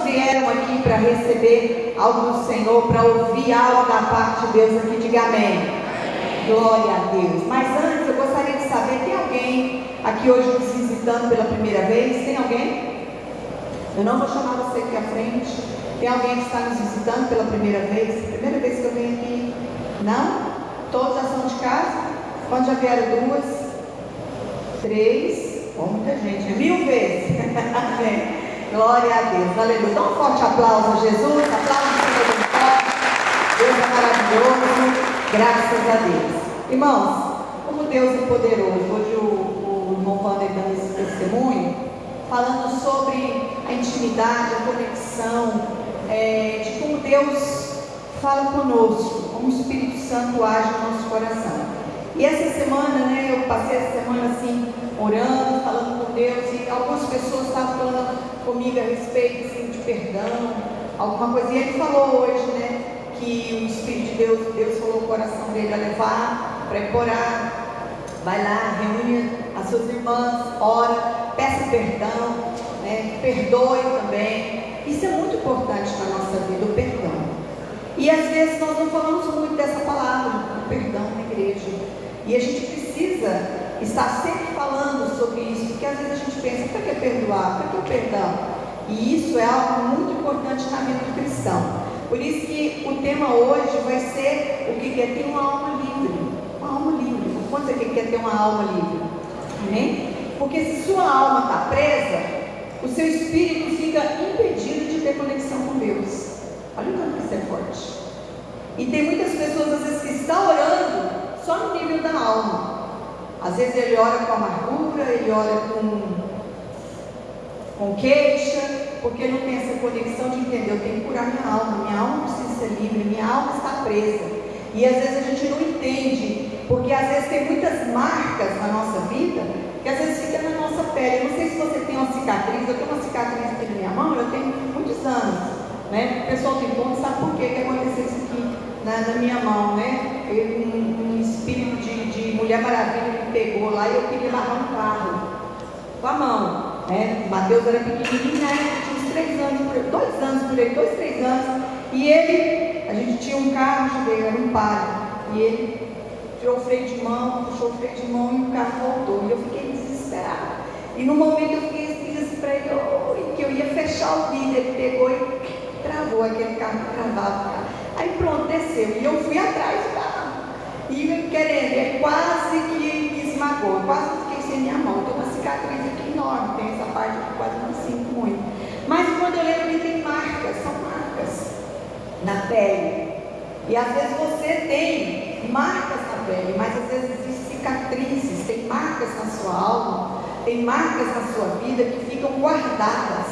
vieram aqui para receber algo do Senhor, para ouvir algo da parte de Deus aqui? Diga amém. Glória a Deus. Mas antes eu gostaria de saber, tem alguém aqui hoje nos visitando pela primeira vez? Tem alguém? Eu não vou chamar você aqui à frente. Tem alguém que está nos visitando pela primeira vez? Primeira vez que eu venho aqui? Não? Todos já são de casa? Quando já vieram 2? 3? Oh, muita gente, 1000 vezes. Glória a Deus, aleluia. Dá um forte aplauso a Jesus, aplauso ao Senhor do céu. Deus é maravilhoso, graças a Deus. Irmãos, como Deus é poderoso. Hoje o irmão Wander dando esse testemunho, falando sobre a intimidade, a conexão, de como Deus fala conosco, como o Espírito Santo age no nosso coração. E essa semana, eu passei essa semana assim, orando, falando com Deus, e algumas pessoas estavam falando comigo a respeito assim, de perdão, alguma coisa. E ele falou hoje, que o Espírito de Deus falou o coração dele a levar para ir orar. Vai lá, reúne as suas irmãs, ora, peça perdão, perdoe também. Isso é muito importante na nossa vida, o perdão. E às vezes nós não falamos muito dessa palavra, o perdão na igreja. E a gente precisa estar sempre falando sobre isso, porque às vezes a gente pensa, para que perdoar? Para que o perdão? E isso é algo muito importante na vida do cristão. Por isso que o tema hoje vai ser o que é ter uma alma livre. Uma alma livre. Quantos aqui quer ter uma alma livre? Amém? Porque se sua alma está presa, o seu espírito fica impedido de ter conexão com Deus. Olha o tanto que isso é forte. E tem muitas pessoas às vezes que estão orando só no nível da alma. Às vezes ele ora com amargura, ele ora com queixa, porque não tem essa conexão de entender, eu tenho que curar minha alma precisa ser livre, minha alma está presa. E às vezes a gente não entende, porque às vezes tem muitas marcas na nossa vida, que às vezes fica na nossa pele. Eu não sei se você tem uma cicatriz, eu tenho uma cicatriz aqui na minha mão, eu tenho muitos anos, O pessoal tem ponto, sabe por que aconteceu isso aqui na minha mão, Um espírito de Mulher Maravilha me pegou lá e eu queria lavar um carro com a mão, Mateus era pequenininho, tinha uns 3 anos, 2 anos por aí, 2, 3 anos, e a gente tinha um carro, era um Palio, e ele tirou o freio de mão, puxou o freio de mão e o carro voltou, e eu fiquei desesperada. E no momento eu fiz assim para ele, que eu ia fechar o vidro, ele pegou e travou aquele carro, travava. Aí pronto, desceu, e eu fui atrás do carro, e querendo, ele quase que me esmagou, quase fiquei sem minha mão. Tem uma cicatriz aqui enorme, tem essa parte que quase não sinto muito. Mas quando eu lembro que tem marcas, são marcas na pele. E às vezes você tem marcas na pele, mas às vezes existem cicatrizes, tem marcas na sua alma, tem marcas na sua vida que ficam guardadas,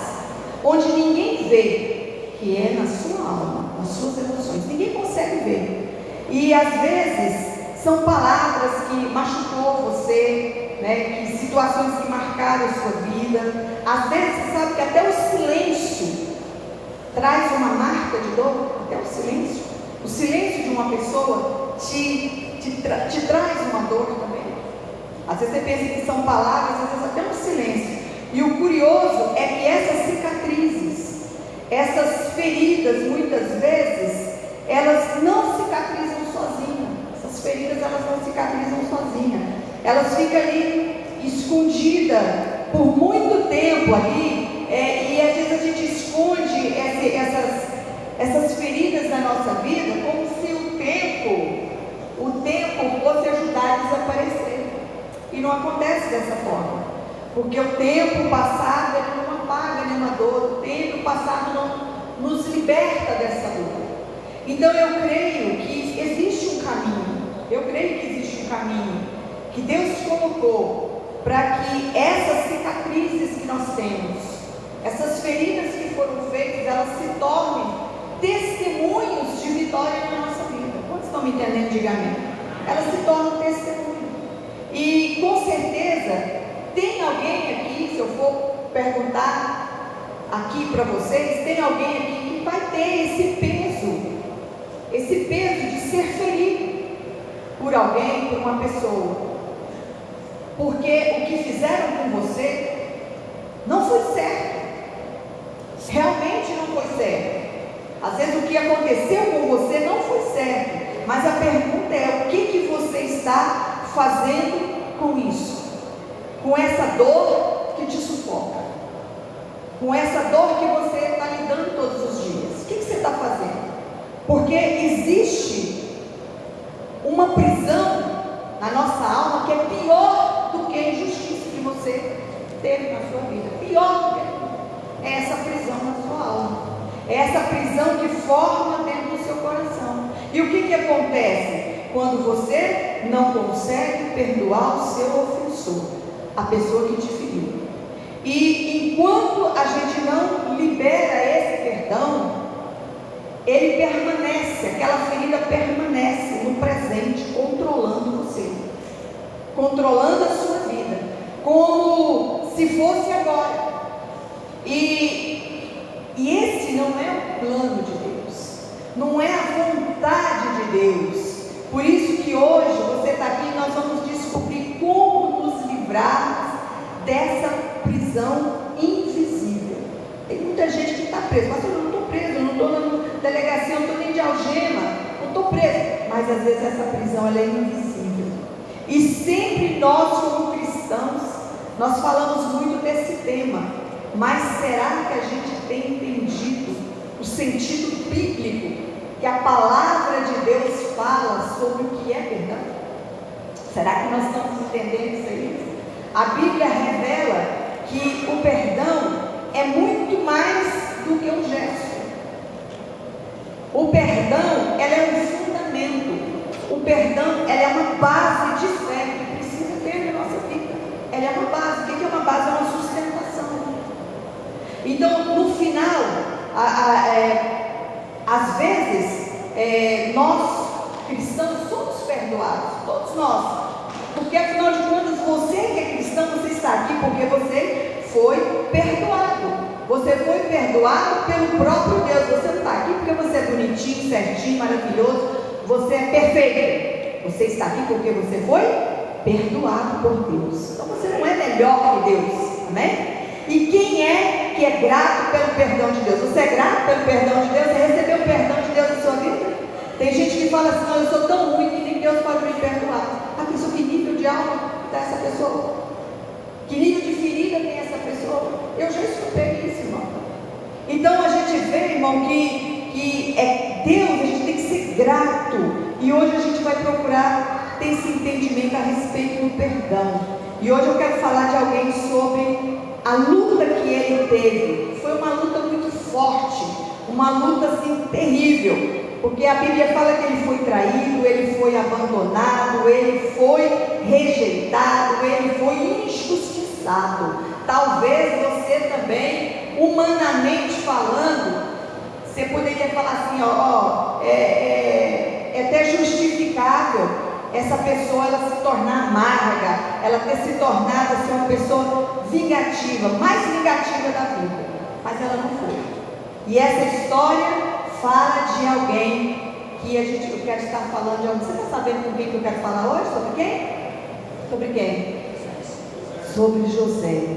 onde ninguém vê, que é na sua alma, nas suas emoções, ninguém consegue ver. E às vezes são palavras que machucou você, que situações que marcaram a sua vida. Às vezes você sabe que até o silêncio traz uma marca de dor, até o silêncio. O silêncio de uma pessoa te traz uma dor também. Às vezes você pensa que são palavras, às vezes até um silêncio. E o curioso é que essas cicatrizes, essas feridas, muitas vezes, elas não cicatrizam sozinhas. Essas feridas, elas não cicatrizam sozinhas. Elas ficam ali escondidas por muito tempo ali, e às vezes a gente esconde essas feridas na nossa vida como se o tempo fosse ajudar a desaparecer. E não acontece dessa forma, porque o tempo passado ele não apaga nenhuma dor, o tempo passado não nos liberta dessa dor. Então eu creio que existe um caminho, que Deus colocou para que essas cicatrizes que nós temos, essas feridas que foram feitas, elas se tornem testemunhos de vitória na nossa vida. Quantos estão me entendendo? Diga amém. Elas se tornam testemunhos. E com certeza tem alguém aqui, se eu for perguntar aqui para vocês, tem alguém aqui que vai ter esse peso de ser ferido por alguém, por uma pessoa, porque o que fizeram com você não foi certo, realmente não Às vezes o que aconteceu com você não foi certo, mas a pergunta é: o que você está fazendo com isso? Com essa dor que te sufoca, com essa dor que você está lidando todos os dias, o que você está fazendo? Porque existe uma prisão na nossa alma que é pior do que a injustiça que você teve na sua vida. Pior do que é essa prisão na sua alma, é essa prisão que forma dentro do seu coração. E o que acontece quando você não consegue perdoar o seu ofensor, a pessoa que te feriu? E enquanto a gente não libera esse perdão, ele permanece, aquela ferida permanece no presente, controlando você, controlando a sua vida, como se fosse agora. E esse não é o plano de Deus, não é a vontade de Deus. Por isso que hoje você está aqui e nós vamos descobrir como nos livrar dessa prisão invisível. Tem muita gente que está presa. Mas eu não estou preso, eu não estou na delegacia, eu não estou nem de algema, não estou preso. Mas às vezes essa prisão ela é invisível. E sempre nós, como cristãos, nós falamos muito desse tema. Mas será que a gente tem entendido o sentido bíblico que a palavra de Deus fala sobre o que é perdão? Será que nós estamos entendendo isso aí? A Bíblia revela que o perdão é muito mais do que um gesto. O perdão, ela é um fundamento. O perdão, ela é uma base de fé que precisa ter na nossa vida. Ela é uma base. O que é uma base? É uma sustentação. Então, no final, às vezes, nós cristãos somos perdoados, todos nós, porque afinal de contas, você que é cristão, você está aqui porque você foi perdoado. Você foi perdoado pelo próprio Deus. Você não está aqui porque você é bonitinho, certinho, maravilhoso, você é perfeito. Você está aqui porque você foi perdoado por Deus. Então você não é melhor que Deus, amém? E quem é que é grato pelo perdão de Deus? Você é grato pelo perdão de Deus? Você recebeu o perdão de Deus na sua vida? Tem gente que fala assim: não, eu sou tão ruim que nem Deus pode me perdoar. A pessoa, que nível de alma está essa pessoa? Que nível de ferida tem essa pessoa? Eu já escutei isso, irmão. Então a gente vê, irmão, que é Deus, a gente tem que ser grato. E hoje a gente vai procurar ter esse entendimento a respeito do perdão. E hoje eu quero falar de alguém sobre a luta que ele teve. Foi uma luta muito forte, uma luta assim terrível, porque a Bíblia fala que ele foi traído, ele foi abandonado, ele foi rejeitado, ele foi injustiçado. Talvez você também, humanamente falando, você poderia falar assim: é até justificável essa pessoa ela se tornar amarga, ela ter se tornado assim, uma pessoa vingativa, mais vingativa da vida, mas ela não foi. E essa história fala de alguém que eu quero estar falando de alguém. Você está sabendo com quem que eu quero falar hoje? Sobre quem? Sobre quem? Sobre José.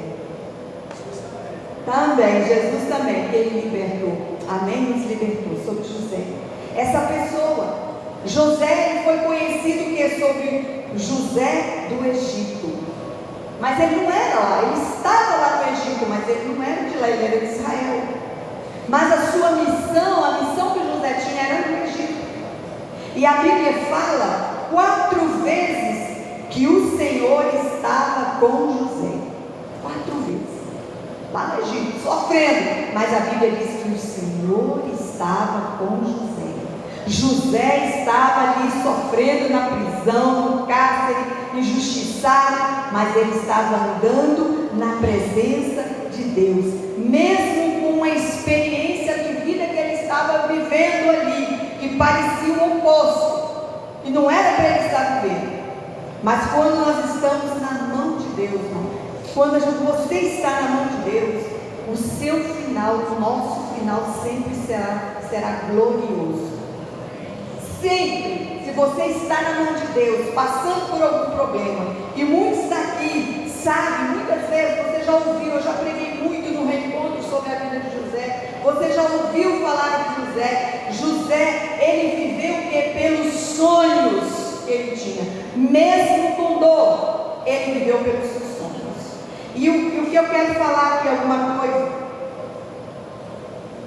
Também, Jesus também, que ele libertou. Amém? Nos libertou. Sobre José. Essa pessoa, José, ele foi conhecido que sobre José do Egito. Mas ele não era lá, ele estava lá no Egito, mas ele não era de lá, ele era de Israel. Mas a sua missão, a missão que José tinha era no Egito. E a Bíblia fala 4 vezes que o Senhor estava com José. 4 vezes. Lá no Egito, sofrendo. Mas a Bíblia diz que o Senhor estava com José. José estava ali sofrendo na prisão, no cárcere, injustiçado, mas ele estava andando na presença de Deus, mesmo com uma experiência de vida que ele estava vivendo ali, que parecia um oposto, que não era para ele estar vivendo. Mas quando nós estamos na mão de Deus, quando você está na mão de Deus, o seu final, o nosso final sempre será glorioso. Sempre, se você está na mão de Deus, passando por algum problema, e muitos daqui sabem, muitas vezes você já ouviu, eu já preguei muito no reencontro sobre a vida de José, Você já ouviu falar de José? José, ele viveu o quê? Pelos sonhos que ele tinha. Mesmo com dor, ele viveu pelos seus sonhos. E o que eu quero falar aqui, alguma coisa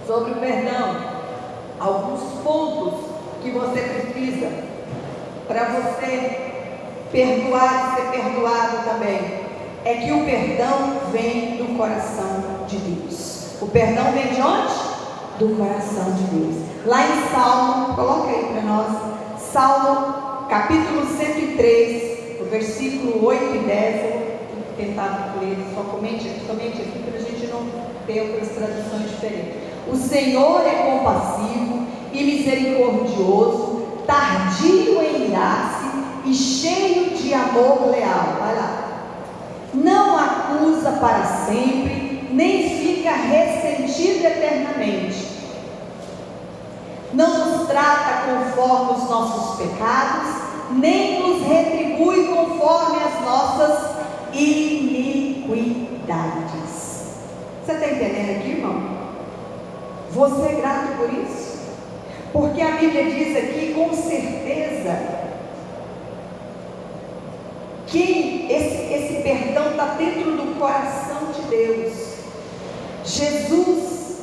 sobre o perdão. Alguns pontos que você precisa para você perdoar e ser perdoado também. É que o perdão vem do coração de Deus. O perdão vem de onde? Do coração de Deus. Lá em Salmo, coloca aí para nós, Salmo capítulo 103, o versículo 8 e 10, eu vou tentar ler somente aqui para a gente não ter outras traduções diferentes. O Senhor é compassivo e misericordioso, tardio em irar-se e cheio de amor leal. Vai lá. Não acusa para sempre, nem fica ressentido eternamente. Não nos trata conforme os nossos pecados, nem nos retribui conforme as nossas iniquidades. Você está entendendo aqui, irmão? Você é grato por isso? Porque a Bíblia diz aqui, com certeza, que esse perdão está dentro do coração de Deus. Jesus,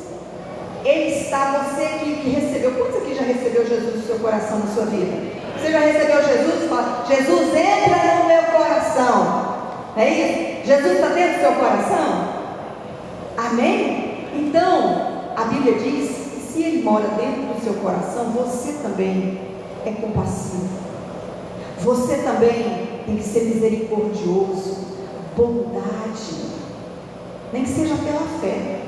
Ele está, você que recebeu, quantos aqui já recebeu Jesus no seu coração, na sua vida? Você já recebeu Jesus? Fala, Jesus, entra no meu coração. É isso? Jesus está dentro do seu coração? Amém? Então, a Bíblia diz que se Ele mora dentro do seu coração, você também é compassivo. Você também tem que ser misericordioso, bondade, nem que seja pela fé.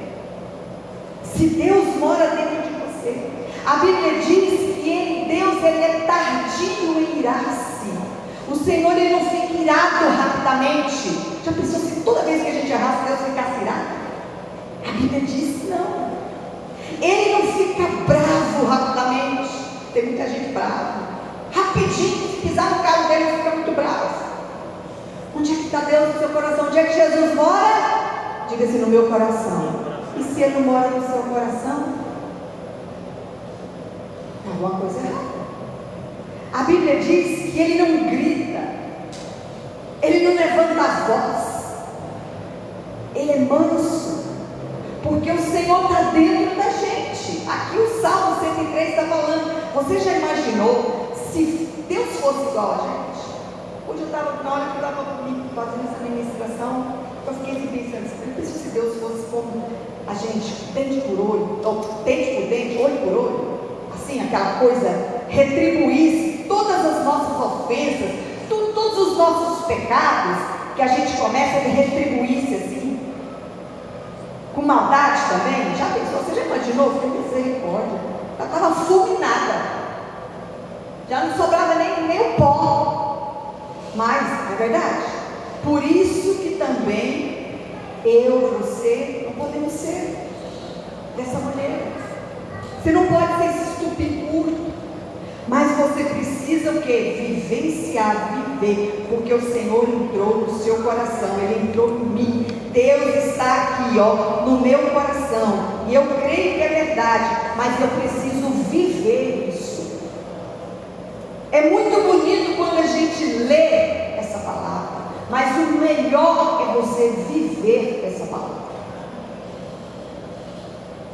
Se Deus mora dentro de você, a Bíblia diz que Deus ele é tardio em irar-se. O Senhor ele não fica irado rapidamente. Já pensou se toda vez que a gente errasse, Deus ficasse irado? A Bíblia diz não. Ele não fica bravo rapidamente. Tem muita gente brava. Rapidinho, se pisar no carro dele, ele fica muito bravo. Onde é que está Deus no seu coração? Onde é que Jesus mora? Diga-se, no meu coração. E se Ele não mora no seu coração? Tem alguma coisa errada. A Bíblia diz que Ele não grita, Ele não levanta a voz, Ele é manso, porque o Senhor está dentro da gente. Aqui o Salmo 103 está falando. Você já imaginou se Deus fosse igual a gente? Hoje eu estava, na hora que eu estava fazendo essa ministração, eu fiquei pensando, eu penso se Deus fosse como a gente, dente por olho, ou dente por dente, olho por olho, assim, aquela coisa, retribuísse todas as nossas ofensas, todos os nossos pecados, que a gente começa a retribuísse assim, com maldade também. Já pensou? Você já imaginou? Que misericórdia, ela estava fulminada. Já não sobrava nem o pó. Mas, é verdade. Por isso que também eu, você, não podemos ser dessa maneira. Você não pode ser esse estupiduro. Mas você precisa o quê? Vivenciar, viver. Porque o Senhor entrou no seu coração. Ele entrou em mim. Deus está aqui, ó, no meu coração. E eu creio que é verdade. Mas eu preciso viver isso. É muito bonito quando a gente lê essa palavra, mas o melhor é você viver essa palavra.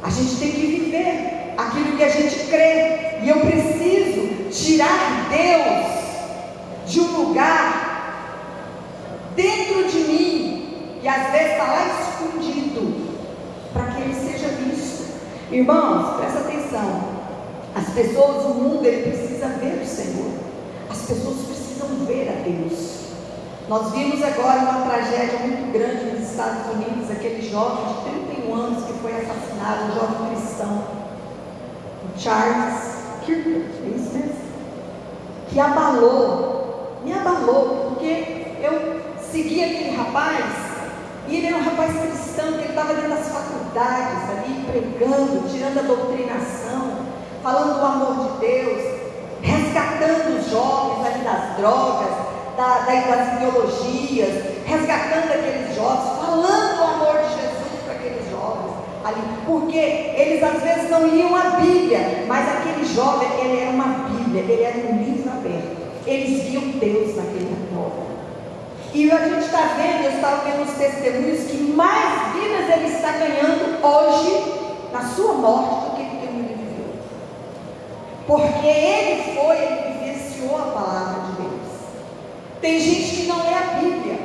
A gente tem que viver aquilo que a gente crê, e eu preciso tirar Deus de um lugar dentro de mim, que às vezes está lá escondido, para que ele seja visto. Irmãos, presta atenção. As pessoas, o mundo, ele precisa ver o Senhor. As pessoas precisam ver a Deus. Nós vimos agora uma tragédia muito grande nos Estados Unidos, aquele jovem de 31 anos que foi assassinado, um jovem cristão, o Charles Kirk, é isso mesmo? Que me abalou, porque eu segui aquele rapaz, e ele era um rapaz cristão, que ele estava dentro das faculdades ali, pregando, tirando a doutrinação, falando do amor de Deus, resgatando os jovens ali das drogas, das ideologias, resgatando aqueles jovens, falando do amor de Jesus para aqueles jovens, ali, porque eles às vezes não liam a Bíblia, mas aquele jovem, ele era uma Bíblia, ele era um livro aberto, eles viam Deus naquele jovem. E a gente está vendo, eu estava vendo os testemunhos, que mais vidas ele está ganhando hoje, na sua morte, do que ele viveu. Porque ele vivenciou a palavra de Deus. Tem gente que não lê a Bíblia.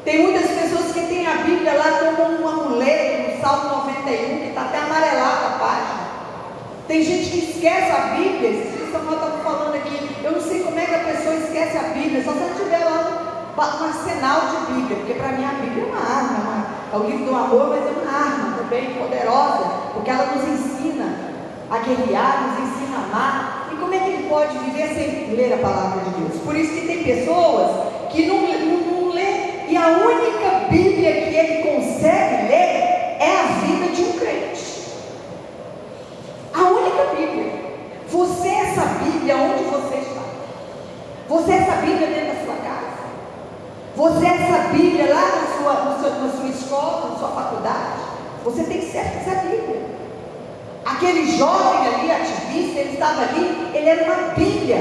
Tem muitas pessoas que têm a Bíblia lá como um amuleto, no Salmo 91, que está até amarelada a página. Tem gente que esquece a Bíblia. Esses dias eu estava falando aqui, eu não sei como é que a pessoa esquece a Bíblia, só se ela estiver lá um arsenal de Bíblia, porque para mim a Bíblia é uma arma, é o livro do amor, mas é uma arma também poderosa, porque ela nos ensina a guerrear, nos ensina a amar. E como é que ele pode viver sem ler a palavra de Deus? Por isso que tem pessoas que não lê, e a única Bíblia que ele consegue ler é a vida de um crente. A única Bíblia. Você é essa Bíblia onde você está. Você é essa Bíblia dentro da sua casa. Você é essa Bíblia lá na sua escola, na sua faculdade. Você tem que ser essa Bíblia. Aquele jovem ali, ativista, ele estava ali, ele era uma Bíblia,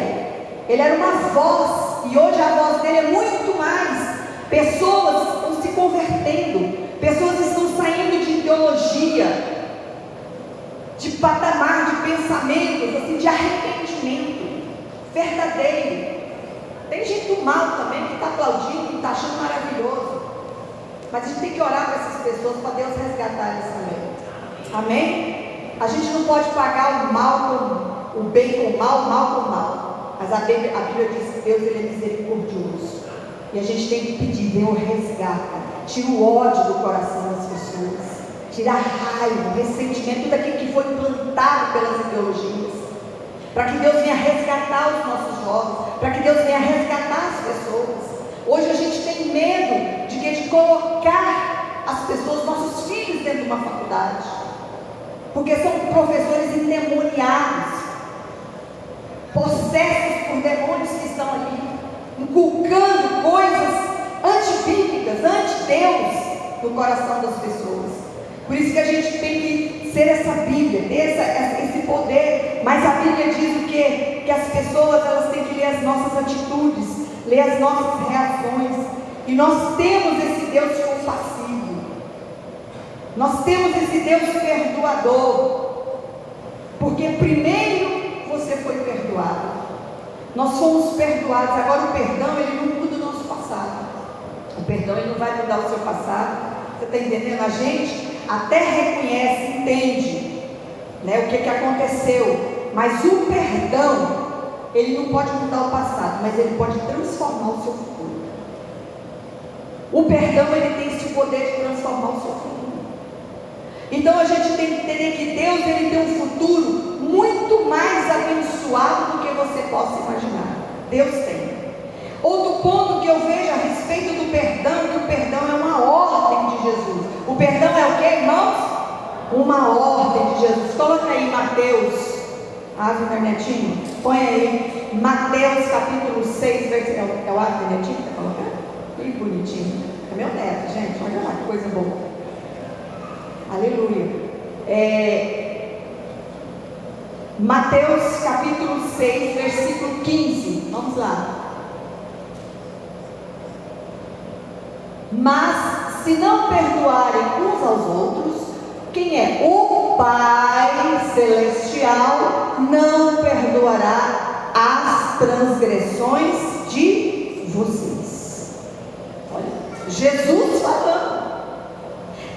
ele era uma voz, e hoje a voz dele é muito mais. Pessoas estão se convertendo, pessoas estão saindo de ideologia, de patamar, de pensamentos, assim, de arrependimento verdadeiro. Tem gente do mal também que está aplaudindo, que está achando maravilhoso. Mas a gente tem que orar para essas pessoas, para Deus resgatar eles também. Amém? A gente não pode pagar o mal com o bem com o mal com o mal. Mas a Bíblia diz que Deus, ele é misericordioso. E a gente tem que pedir, Deus resgata. Tira o ódio do coração das pessoas. Tira a raiva, o ressentimento, tudo aquilo que foi implantado pelas ideologias. Para que Deus venha resgatar os nossos jovens, para que Deus venha resgatar as pessoas. Hoje a gente tem medo de colocar as pessoas, nossos filhos, dentro de uma faculdade, porque são professores endemoniados, possessos por demônios que estão ali, inculcando coisas antibíblicas, anti-Deus no coração das pessoas. Por isso que a gente tem que ser essa Bíblia, ter esse poder. Mas a Bíblia diz o quê? Que as pessoas, elas têm que ler as nossas atitudes, ler as nossas reações. E nós temos esse Deus compassivo, nós temos esse Deus perdoador, porque primeiro você foi perdoado. Nós fomos perdoados. Agora o perdão, ele não muda o nosso passado. O perdão, ele não vai mudar o seu passado. Você está entendendo? A gente até reconhece, entende, né, o que aconteceu, mas o perdão, ele não pode mudar o passado, mas ele pode transformar o seu futuro. O perdão, ele tem esse poder de transformar o seu futuro. Então a gente tem que entender que Deus, ele tem um futuro muito mais abençoado do que você possa imaginar. Deus tem. Outro ponto que eu vejo a respeito do perdão, que o perdão é uma ordem de Jesus. O perdão é o que, irmãos? Uma ordem de Jesus. Coloca aí Mateus, Ave Netinho, põe aí Mateus capítulo 6, é o Ave Netinho que está colocando? Que bonitinho, é meu neto, gente, olha lá que coisa boa. Aleluia. Mateus capítulo 6, versículo 15, vamos lá. Mas se não perdoarem uns aos outros, quem é? O Pai Celestial não perdoará as transgressões de vocês. Olha, Jesus falando.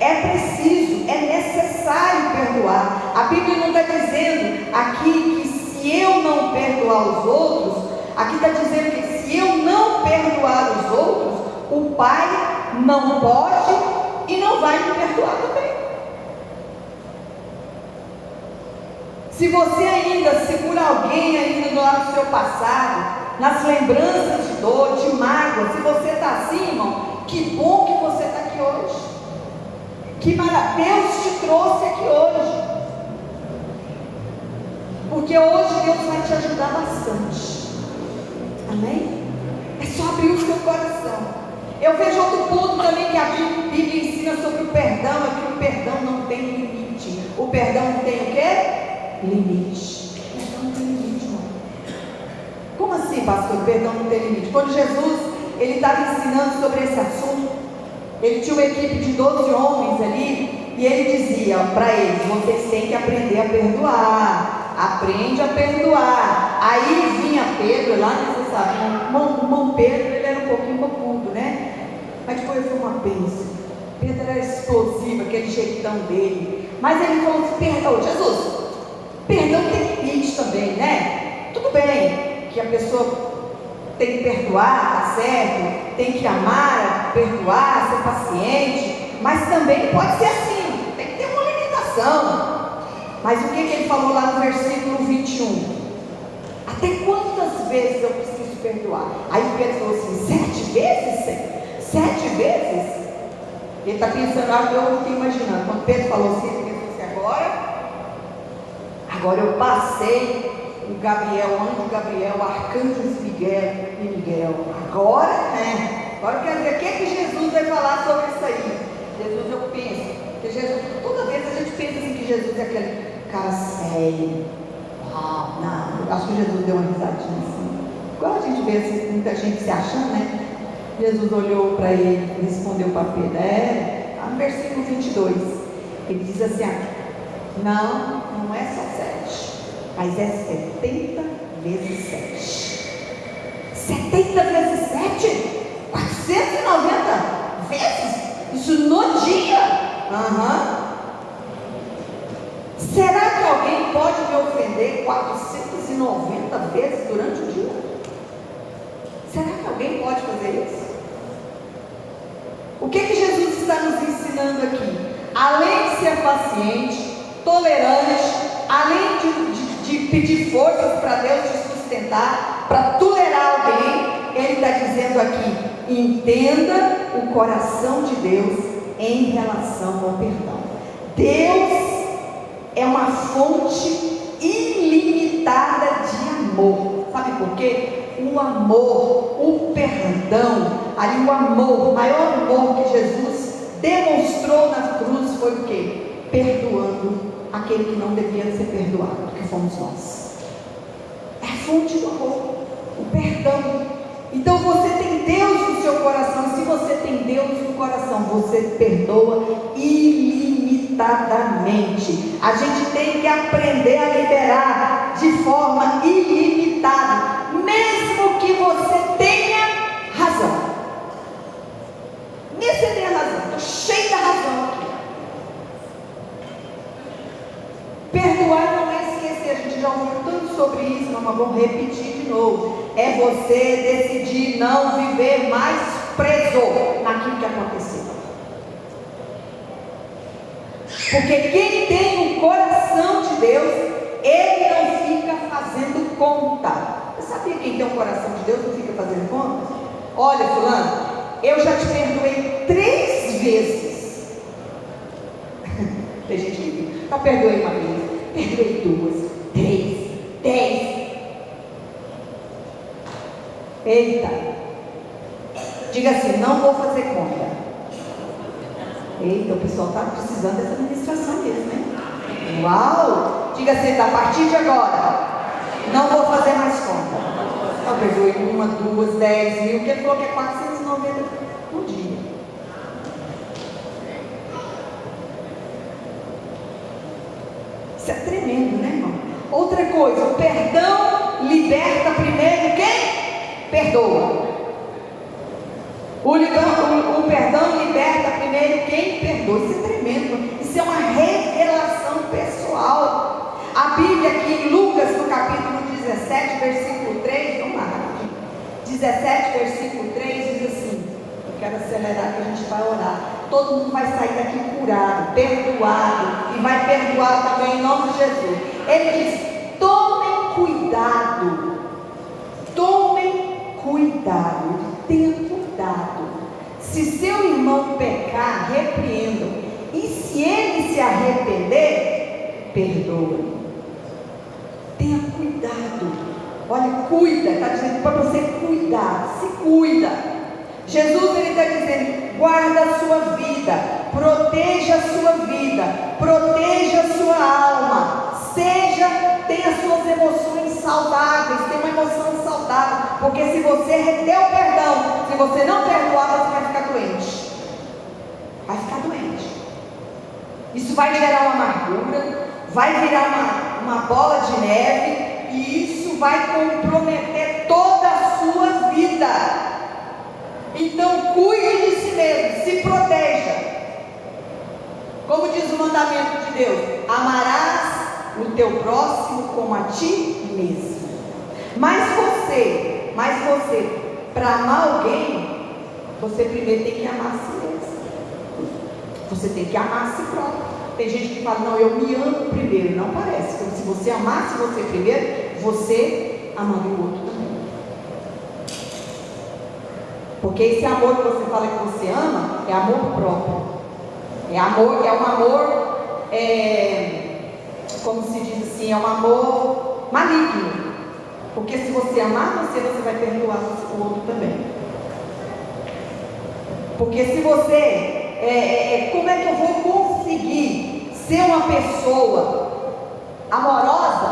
É preciso, é necessário perdoar. A Bíblia não está dizendo aqui que se eu não perdoar os outros, aqui está dizendo que se eu não perdoar os outros, o Pai não pode e não vai me perdoar também. Se você ainda segura alguém ainda no lado do seu passado, nas lembranças de dor, de mágoa, se você está assim, irmão, que bom que você está aqui hoje. Que maravilha, Deus te trouxe aqui hoje. Porque hoje Deus vai te ajudar bastante. Amém? É só abrir o seu coração. Eu vejo outro ponto também que a Bíblia ensina sobre o perdão, é que o perdão não tem limite. O perdão não tem o quê? Limite. O perdão não tem limite, não. Como assim, pastor? O perdão não tem limite? Quando Jesus, ele estava ensinando sobre esse assunto, ele tinha uma equipe de 12 homens ali, e ele dizia para eles: vocês têm que aprender a perdoar. Aprende a perdoar. Aí vinha Pedro, lá, você sabe, o irmão Pedro, ele era um pouquinho bocudo, né? Mas depois foi uma bênção. Pedro era explosivo, aquele jeitão dele. Mas ele falou assim: perdão, Jesus, perdão tem limite também, né? Tudo bem que a pessoa tem que perdoar, tá certo? Tem que amar, perdoar, ser paciente. Mas também pode ser assim, tem que ter uma limitação. Mas o que ele falou lá no versículo 21? Até quantas vezes eu preciso perdoar? Aí Pedro falou assim: 7 vezes, Senhor? 7 vezes? Ele está pensando, eu fiquei imaginando, quando Pedro falou assim, ele pensou assim: agora eu passei o Gabriel, o anjo Gabriel, o arcanjo Miguel, agora eu quero ver o que Jesus vai falar sobre isso aí. Jesus, eu penso, que Jesus, toda vez a gente pensa assim que Jesus é aquele cara sério. Não, acho que Jesus deu uma risadinha assim, igual a gente vê assim, muita gente se achando, né? Jesus olhou para ele e respondeu para Pedro, no versículo 22, ele diz assim: não é só 7, mas é 70 vezes 7. 70 vezes 7? 490 vezes? Isso no dia? Será que alguém pode me ofender 490 vezes durante o dia? Será que alguém pode fazer isso? O que Jesus está nos ensinando aqui? Além de ser paciente, tolerante, além de pedir forças para Deus te sustentar, para tolerar alguém, ele está dizendo aqui: entenda o coração de Deus em relação ao perdão. Deus é uma fonte ilimitada de amor. Sabe por quê? O amor, o perdão, ali o amor, o maior amor que Jesus demonstrou na cruz foi o quê? Perdoando aquele que não devia ser perdoado, que fomos nós. É a fonte do amor, o perdão. Então você tem Deus no seu coração, e se você tem Deus no coração, você perdoa ilimitadamente. A gente tem que aprender a liberar de forma ilimitada, mesmo que você tenha razão. Mesmo que você tenha razão, estou cheio da razão aqui. Perdoar não é esquecer, a gente já ouviu tanto sobre isso, mas vamos repetir de novo. É você decidir não viver mais preso naquilo que aconteceu. Porque quem tem o coração de Deus, ele não fica fazendo conta. Você sabia que quem tem o coração de Deus não fica fazendo conta? Olha, fulano, eu já te perdoei 3 vezes. Tem gente que diz: eu perdoei uma vez, perdoei 2, 3, 10. Eita, diga assim: não vou fazer conta. Eita, o pessoal está precisando dessa administração mesmo, né? Uau! Diga assim: a partir de agora, não vou fazer mais conta. Eu perdoei 1, 2, 10 mil, que ele falou que é 490 por dia. Isso é tremendo, né, irmão? Outra coisa, o perdão liberta primeiro quem? Perdoa. O perdão liberta primeiro quem perdoa. Isso é tremendo. Isso é uma revelação pessoal. A Bíblia aqui em Lucas, no capítulo 17, versículo 3, vamos lá, 17, versículo 3, diz assim: eu quero acelerar que a gente vai orar. Todo mundo vai sair daqui curado, perdoado, e vai perdoar também em nome de Jesus. Ele diz: tomem cuidado, tenha cuidado. Se seu irmão pecar, repreendam, e se ele se arrepender, perdoa. Tenha cuidado. Olha, cuida, está dizendo para você cuidar, se cuida. Jesus, ele está dizendo: guarda a sua vida, proteja a sua vida, proteja a sua alma, tenha suas emoções saudáveis, tenha uma emoção saudável, porque se você reter o perdão, se você não perdoar, você vai ficar doente. Vai ficar doente. Isso vai gerar uma amargura, vai virar uma bola de neve, e isso vai comprometer toda a sua vida. Então cuide de si mesmo, se proteja. Como diz o mandamento de Deus: amarás o teu próximo como a ti mesmo. Mas você, para amar alguém, você primeiro tem que amar a si mesmo. Você tem que amar a si próprio. Tem gente que fala: não, eu me amo primeiro. Não parece. Como se você amasse você primeiro, você amaria o outro também. Porque esse amor que você fala que você ama é amor próprio. É um amor, como se diz assim, é um amor maligno. Porque se você amar você vai perdoar o outro também. Porque se você, como é que eu vou conseguir ser uma pessoa amorosa,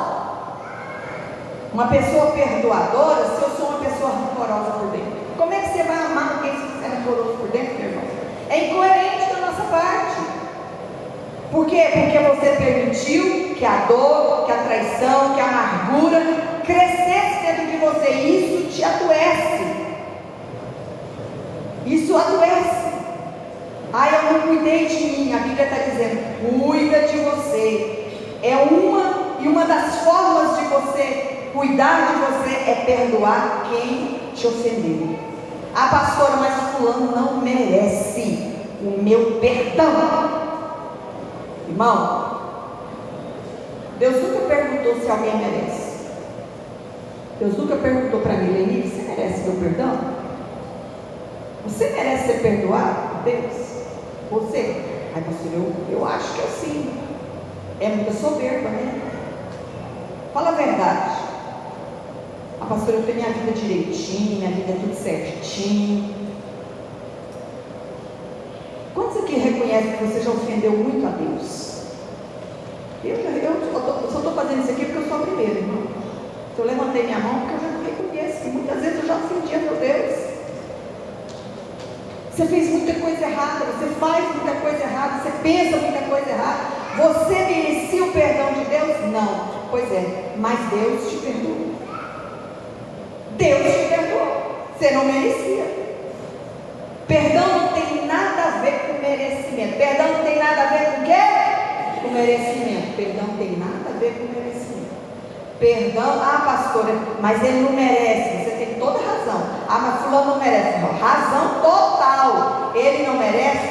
uma pessoa perdoadora, se eu sou uma pessoa rancorosa por dentro? Como é que você vai amar alguém se você é rancoroso por dentro, meu irmão? É incoerente da nossa parte. Por quê? Porque você permitiu que a dor, que a traição, que a amargura crescesse dentro de você. E isso te adoece. Isso adoece. Eu não cuidei de mim. A Bíblia está dizendo: cuida de você. Uma das formas de você cuidar de você é perdoar quem te ofendeu. Pastora, mas fulano não merece o meu perdão. Irmão, Deus nunca perguntou se alguém merece. Deus nunca perguntou para mim: Leni, você merece meu perdão? Você merece ser perdoado por Deus? Você? Pastor, eu acho que sim. É muita soberba, né? Fala a verdade. Pastor, eu tenho minha vida direitinho, minha vida é tudo certinho. Quantos aqui reconhecem que você já ofendeu muito a Deus? Eu só estou fazendo isso aqui porque eu sou a primeira, irmão. Eu levantei minha mão porque eu já não reconheço que muitas vezes eu já ofendi a meu Deus. Você fez muita coisa errada, você faz muita coisa errada, você pensa muita coisa errada. Você merecia o perdão de Deus? Não. Pois é, mas Deus te perdoou. Deus te perdoou. Você não merecia. Perdão não tem nada a ver com merecimento. Perdão não tem nada a ver com o quê? Com merecimento. Perdão não tem nada a ver com merecimento. Perdão, pastora, mas ele não merece. Você tem toda razão. Mas fulano não merece. Não, razão total. Ele não merece,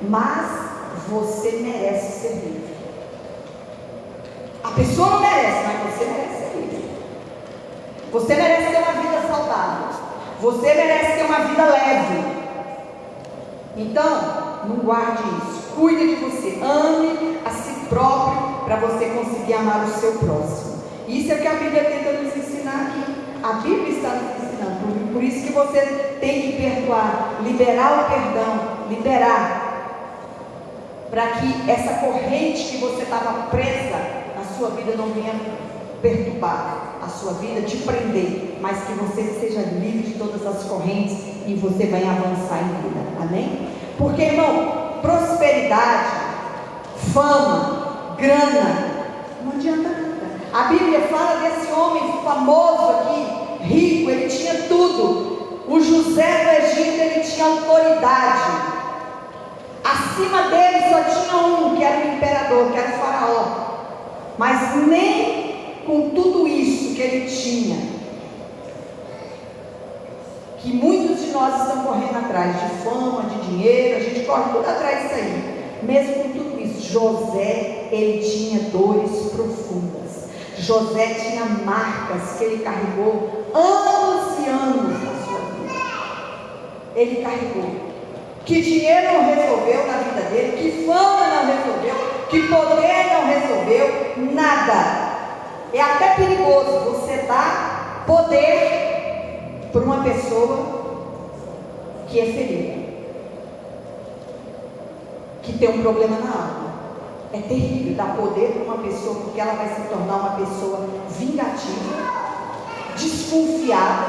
mas você merece ser livre. A pessoa não merece, mas você merece ser livre. Você merece ter uma vida saudável. Você merece ter uma vida leve. Então, não guarde isso. Cuide de você. Ame a si próprio para você conseguir amar o seu próximo. Isso é o que a Bíblia tenta nos ensinar aqui. A Bíblia está nos ensinando. Por isso que você tem que perdoar, liberar o perdão, liberar, para que essa corrente que você estava presa na sua vida não venha perturbar a sua vida, te prender, mas que você seja livre de todas as correntes e você vai avançar em vida. Amém? Porque, irmão, prosperidade, fama, grana, não adianta nada. A Bíblia fala desse homem famoso aqui, rico, ele tinha tudo. O José do Egito, ele tinha autoridade. Acima dele só tinha um, que era o imperador, que era o faraó. Mas nem com tudo isso que ele tinha, que muitos de nós estão correndo atrás de fama, de dinheiro, a gente corre tudo atrás disso aí. Mesmo com tudo isso, José, ele tinha dores profundas. José tinha marcas que ele carregou anos e anos na sua vida. Ele carregou. Que dinheiro não resolveu na vida dele, que fama não resolveu, que poder não resolveu, nada. É até perigoso você dar poder para uma pessoa que é ferida, que tem um problema na alma. É terrível dar poder para uma pessoa, porque ela vai se tornar uma pessoa vingativa, desconfiada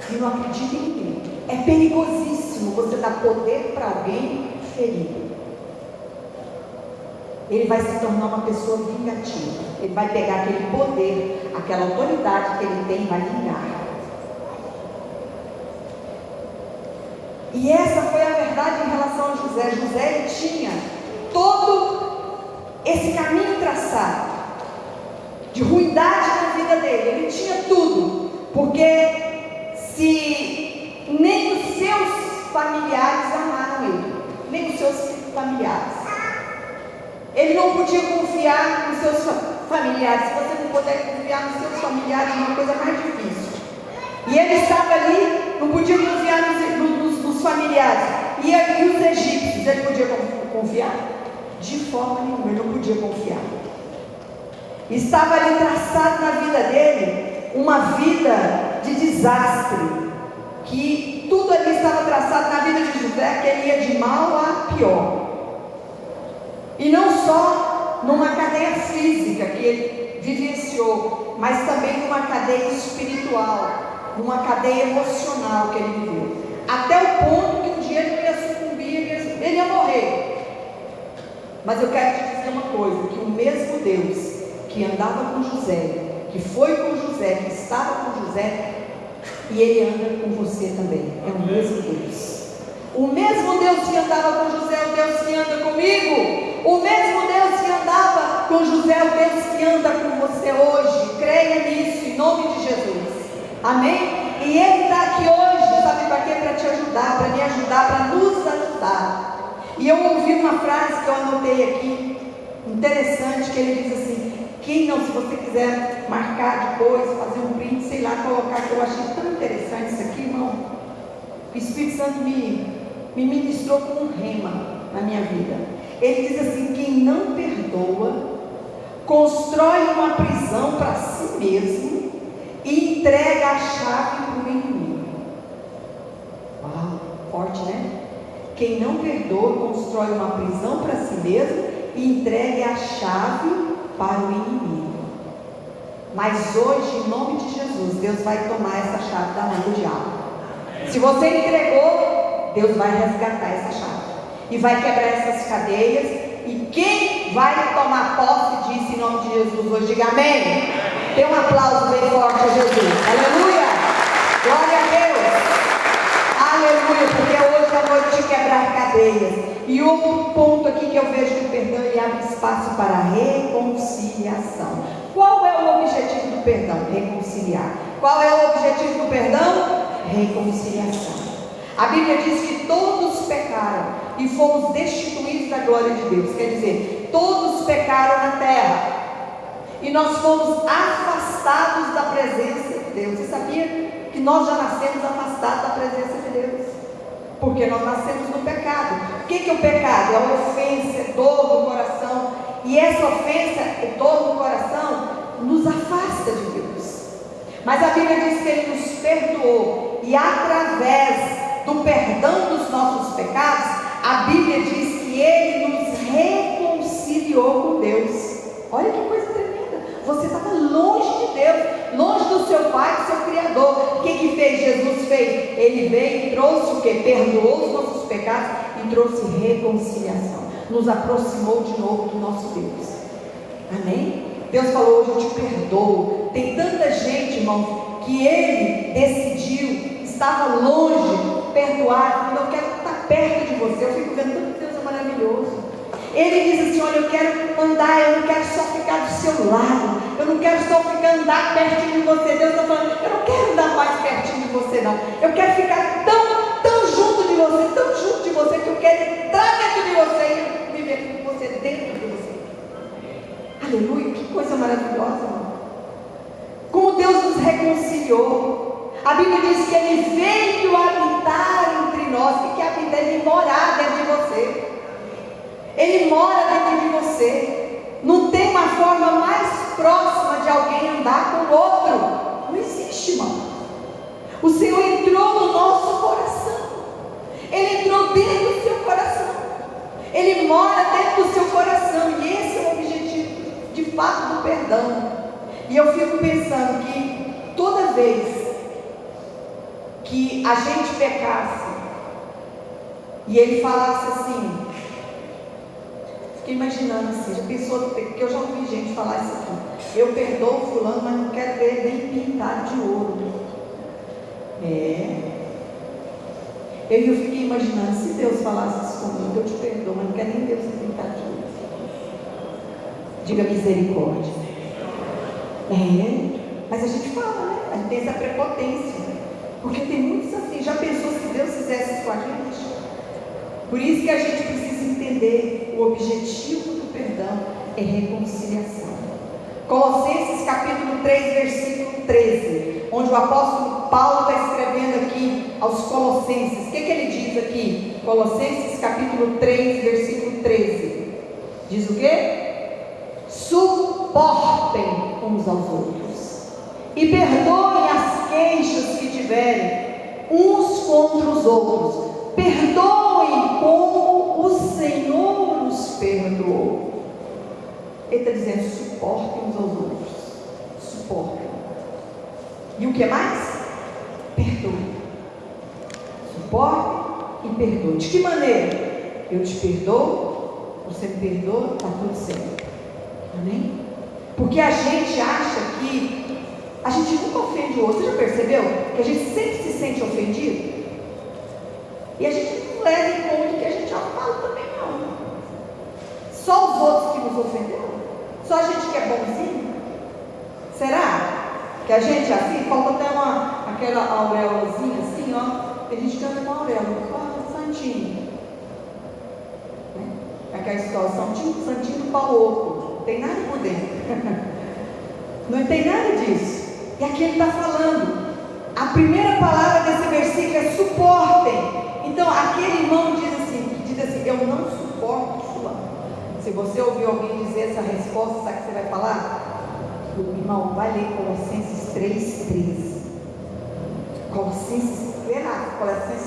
e não acredita em ninguém. É perigosíssimo você dar poder para alguém ferido. Ele vai se tornar uma pessoa vingativa. Ele vai pegar aquele poder, aquela autoridade que ele tem e vai vingar. E essa foi a verdade em relação a José. José, ele tinha todo esse caminho traçado de ruindade na vida dele. Ele tinha tudo, porque se nem os seus familiares amaram ele, nem os seus familiares, ele não podia confiar nos seus familiares. Se você não puder confiar nos seus familiares, é uma coisa mais difícil. E ele estava ali, não podia confiar nos familiares. E os egípcios, ele podia confiar? De forma nenhuma, ele não podia confiar. Estava ali traçado na vida dele uma vida de desastre, que tudo ali estava traçado na vida de José, que ele ia de mal a pior. E não só numa cadeia física que ele vivenciou, mas também numa cadeia espiritual, numa cadeia emocional que ele viveu, até o ponto que um dia ele ia sucumbir, ele ia morrer. Mas eu quero te dizer uma coisa, que o mesmo Deus que andava com José, que foi com José, que estava com José, e ele anda com você também, é o mesmo Deus. O mesmo Deus que andava com José é o Deus que anda comigo. O mesmo Deus que andava com José é o Deus que anda com você hoje. Creia nisso, em nome de Jesus. Amém? E Ele está aqui hoje, sabe para quê? Para te ajudar, para me ajudar, para nos ajudar. E eu ouvi uma frase que eu anotei aqui, interessante, que ele diz assim: quem não, se você quiser marcar depois, fazer um print, sei lá, colocar, que eu achei tão interessante isso aqui, irmão. O Espírito Santo me ministrou com um rema na minha vida. Ele diz assim: quem não perdoa, constrói uma prisão para si mesmo e entrega a chave para o inimigo. Uau, forte, né? Quem não perdoa, constrói uma prisão para si mesmo e entrega a chave para o inimigo. Mas hoje, em nome de Jesus, Deus vai tomar essa chave da mão do diabo. Se você entregou, Deus vai resgatar essa chave e vai quebrar essas cadeias. E quem vai tomar posse disso em nome de Jesus hoje, diga amém. Dê um aplauso bem forte a Jesus. Aleluia, glória a Deus, aleluia, porque hoje é noite de quebrar cadeias. E outro ponto aqui que eu vejo que o perdão, ele abre espaço para a reconciliação. Qual é o objetivo do perdão? Reconciliar. Qual é o objetivo do perdão? Reconciliação. A Bíblia diz que todos pecaram e fomos destituídos da glória de Deus. Quer dizer, todos pecaram na terra e nós fomos afastados da presença de Deus. Você sabia que nós já nascemos afastados da presença de Deus? Porque nós nascemos no pecado. O que é o pecado? É uma ofensa, é dor no coração. E essa ofensa, é dor no coração, nos afasta de Deus. Mas a Bíblia diz que Ele nos perdoou, e através do perdão dos nossos pecados, a Bíblia diz que Ele nos reconciliou com Deus. Olha que coisa tremenda. Você estava longe de Deus, longe do seu Pai, do seu Criador. O que fez? Jesus fez. Ele veio e trouxe o que? Perdoou os nossos pecados e trouxe reconciliação. Nos aproximou de novo do nosso Deus. Amém? Deus falou: hoje eu te perdoo. Tem tanta gente, irmão, que Ele decidiu, estava longe, perdoar. Eu quero estar perto de você. Eu fico vendo tanto Deus é maravilhoso. Ele diz assim: olha, eu quero andar, eu não quero só ficar do seu lado, eu não quero só andar pertinho de você. Deus está falando: eu não quero andar mais pertinho de você, não. Eu quero ficar tão junto de você, que eu quero entrar dentro de você e viver com você dentro de você. Aleluia, que coisa maravilhosa, irmão. Como Deus nos reconciliou. A Bíblia diz que Ele veio habitar entre nós. O que é habitar? Ele morar dentro de você. Ele mora dentro de você. Não tem uma forma mais próxima de alguém andar com o outro. Não existe, irmão. O Senhor entrou no nosso coração. perdão. E eu fico pensando que toda vez que a gente pecasse e ele falasse assim, fiquei imaginando assim, já pensou, que eu já ouvi gente falar isso aqui, eu perdoo fulano, mas não quero ver nem pintado de ouro. Eu fiquei imaginando, se Deus falasse isso comigo, eu te perdoo, mas não quero nem ver você pintado de ouro. Diga misericórdia. Mas a gente fala, né? A gente tem essa prepotência, porque tem muitos assim. Já pensou se Deus fizesse isso com a gente? Por isso que a gente precisa entender, o objetivo do perdão é reconciliação. Colossenses capítulo 3, versículo 13, onde o apóstolo Paulo está escrevendo aqui aos Colossenses. O que ele diz aqui? Colossenses capítulo 3, versículo 13, diz o quê? Suportem uns aos outros e perdoem as queixas que tiverem uns contra os outros. Perdoem como o Senhor os perdoou. Ele está dizendo: suportem uns aos outros. Suportem. E o que mais? Perdoem. Suportem e perdoem. De que maneira? Eu te perdoo, você me perdoa, está tudo certo. Amém? Porque a gente acha que a gente nunca ofende o outro. Você já percebeu? Que a gente sempre se sente ofendido? E a gente não leva em conta que a gente já fala também não. Só os outros que nos ofenderam? Só a gente que é bonzinho? Será que a gente é assim? Falta até aquela auréolazinha assim, ó. Tem gente que anda com auréola, santinho. Aquela história, santinho do pau oco. Não tem nada por dentro. Não tem nada disso. E aqui ele está falando. A primeira palavra desse versículo é suportem. Então aquele irmão diz assim, eu não suporto fulano. Se você ouvir alguém dizer essa resposta, sabe o que você vai falar? Irmão, vai ler Colossenses 3,13. Colossenses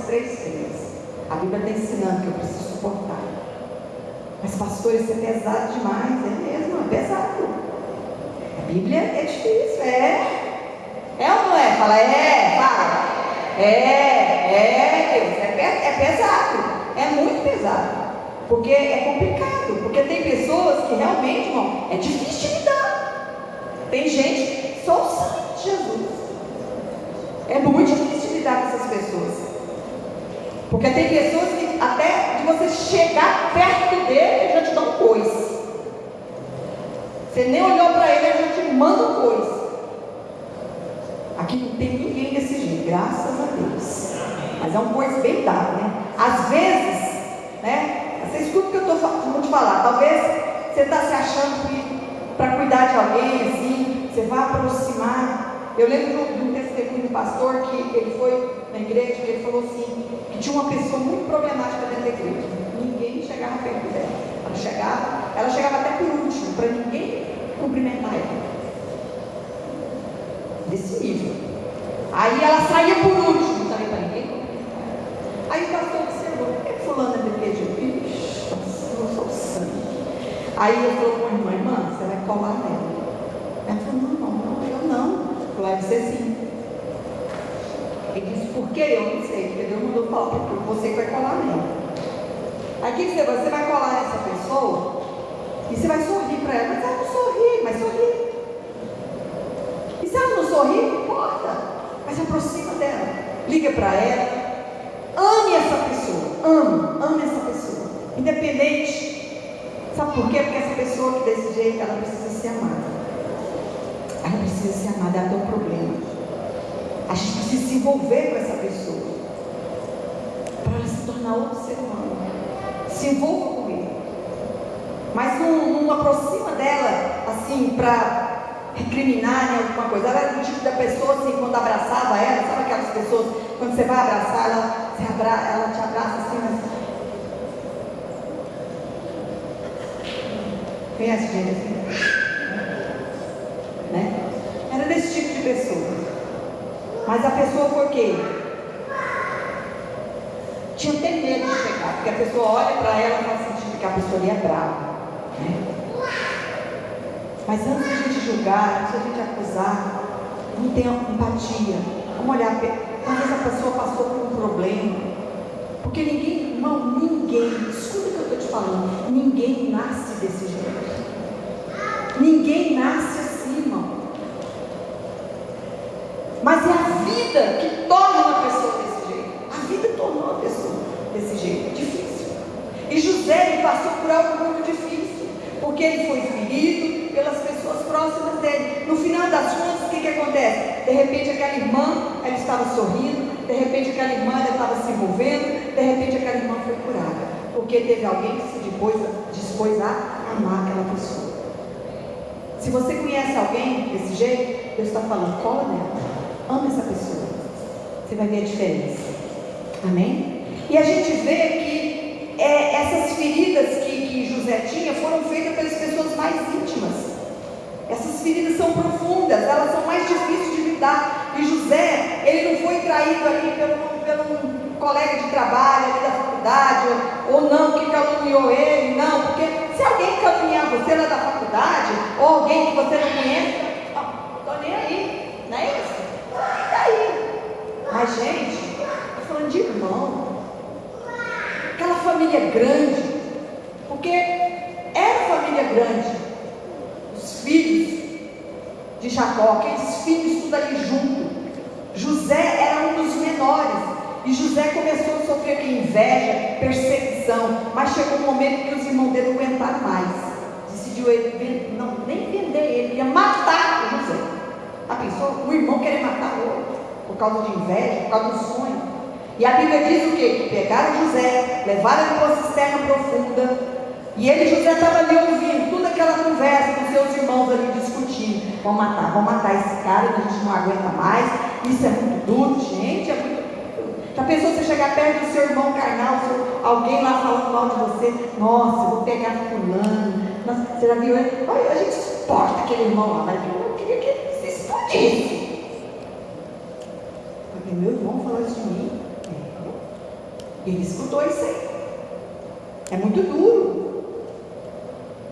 3,13. A Bíblia está ensinando que eu preciso suportar. Mas pastor, isso é pesado demais. É mesmo, é pesado. A Bíblia é difícil, é ou não é? Fala, fala. Deus, é pesado. É muito pesado. Porque é complicado. Porque tem pessoas que realmente, irmão, é difícil de lidar. Tem gente, só o sangue de Jesus. É muito difícil de lidar com essas pessoas. Porque tem pessoas que até de você chegar perto dele, ele já te dá um coice. Você nem olhou para ele, ele já te manda um coice. Aqui não tem ninguém desse jeito, graças a Deus. Mas é um coice bem dado, né? Às vezes, né? Você escuta o que eu vou te falar. Talvez você está se achando que para cuidar de alguém, assim, você vai aproximar. Eu lembro de um testemunho do pastor que ele foi na igreja e ele falou assim, que tinha uma pessoa muito problemática dentro da igreja. Ninguém chegava perto dela. Ela chegava até por último, para ninguém cumprimentar ela. Desse nível. Aí ela saía por último, não sabia para ninguém cumprimentar ela. Aí o pastor observou, por que fulano é daquele jeito? Ixi, eu sou sangue. Aí ele falou com a irmã, você vai colar nela. Ela falou, não, eu não. Falou, você sim. Ele disse, por que? Eu não sei, porque Deus mandou falar, porque você vai colar nela. Aí o que você vai colar nessa pessoa e você vai sorrir para ela. Mas ela não sorri, mas sorri. E se ela não sorrir, não importa. Mas aproxima dela, liga para ela, ame essa pessoa, ame essa pessoa, independente. Sabe por quê? Porque essa pessoa que desse jeito, ela precisa ser amada. Ela precisa ser amada, ela tem um problema. A gente precisa se envolver com essa pessoa para ela se tornar outro ser humano. Se envolva com ele, mas não aproxima dela assim para recriminar em alguma coisa. Ela é do tipo da pessoa assim, quando abraçava ela, sabe aquelas pessoas, quando você vai abraçar ela te abraça assim, mas... Conhece gente assim? Né? Era desse tipo de pessoa. Mas a pessoa foi o quê? Tinha até medo de chegar, porque a pessoa olha para ela e faz sentido que a pessoa ali é brava, né? Mas antes de a gente julgar, se a gente acusar, não tem empatia. Vamos olhar, às vezes a pessoa passou por um problema, porque ninguém, irmão, ninguém, escuta o que eu estou te falando, ninguém nasce desse jeito, ninguém nasce assim, irmão, mas é a vida que torna uma pessoa desse jeito, a vida tornou a pessoa desse jeito, difícil. E José, ele passou por algo muito difícil, porque ele foi ferido pelas pessoas próximas dele. No final das contas, o que acontece? De repente aquela irmã, ela estava sorrindo, de repente aquela irmã, ela estava se envolvendo, de repente aquela irmã foi curada, porque teve alguém que se dispôs a amar aquela pessoa. Se você conhece alguém desse jeito, Deus está falando, cola nela, ama essa pessoa, você vai ver a diferença. Amém? E a gente vê que essas feridas que José tinha foram feitas pelas pessoas mais íntimas. Essas feridas são profundas, elas são mais difíceis de lidar. E José, ele não foi traído ali pelo colega de trabalho ali da faculdade, ou não, que caluniou ele, não, porque se alguém caluniar você lá da faculdade, ou alguém que você não conhece, não estou nem aí, não é isso? E daí? Mas gente, estou falando de irmão, aquela família grande, porque era família grande, os filhos de Jacó, aqueles filhos tudo ali junto. José era um dos menores, e José começou a sofrer inveja, perseguição, mas chegou um momento que os irmãos dele não aguentaram mais, decidiu ele, não, nem vender ele, ia matar o José. A pessoa, o irmão querer matar o outro, por causa de inveja, por causa do sonho. E a Bíblia diz o quê? Que pegaram José, levaram ele para uma cisterna profunda, e ele, José, estava ali ouvindo toda aquela conversa com seus irmãos ali discutindo, vamos matar esse cara, a gente não aguenta mais, isso é muito duro, gente, é muito duro. Já pensou você chegar perto do seu irmão carnal, alguém lá falando mal de você, nossa, eu vou pegar fulano, nossa, você já viu ele? Olha, a gente suporta aquele irmão lá, mas eu queria que ele se explodisse. Porque meu irmão falou isso de mim, ele escutou isso aí, é muito duro.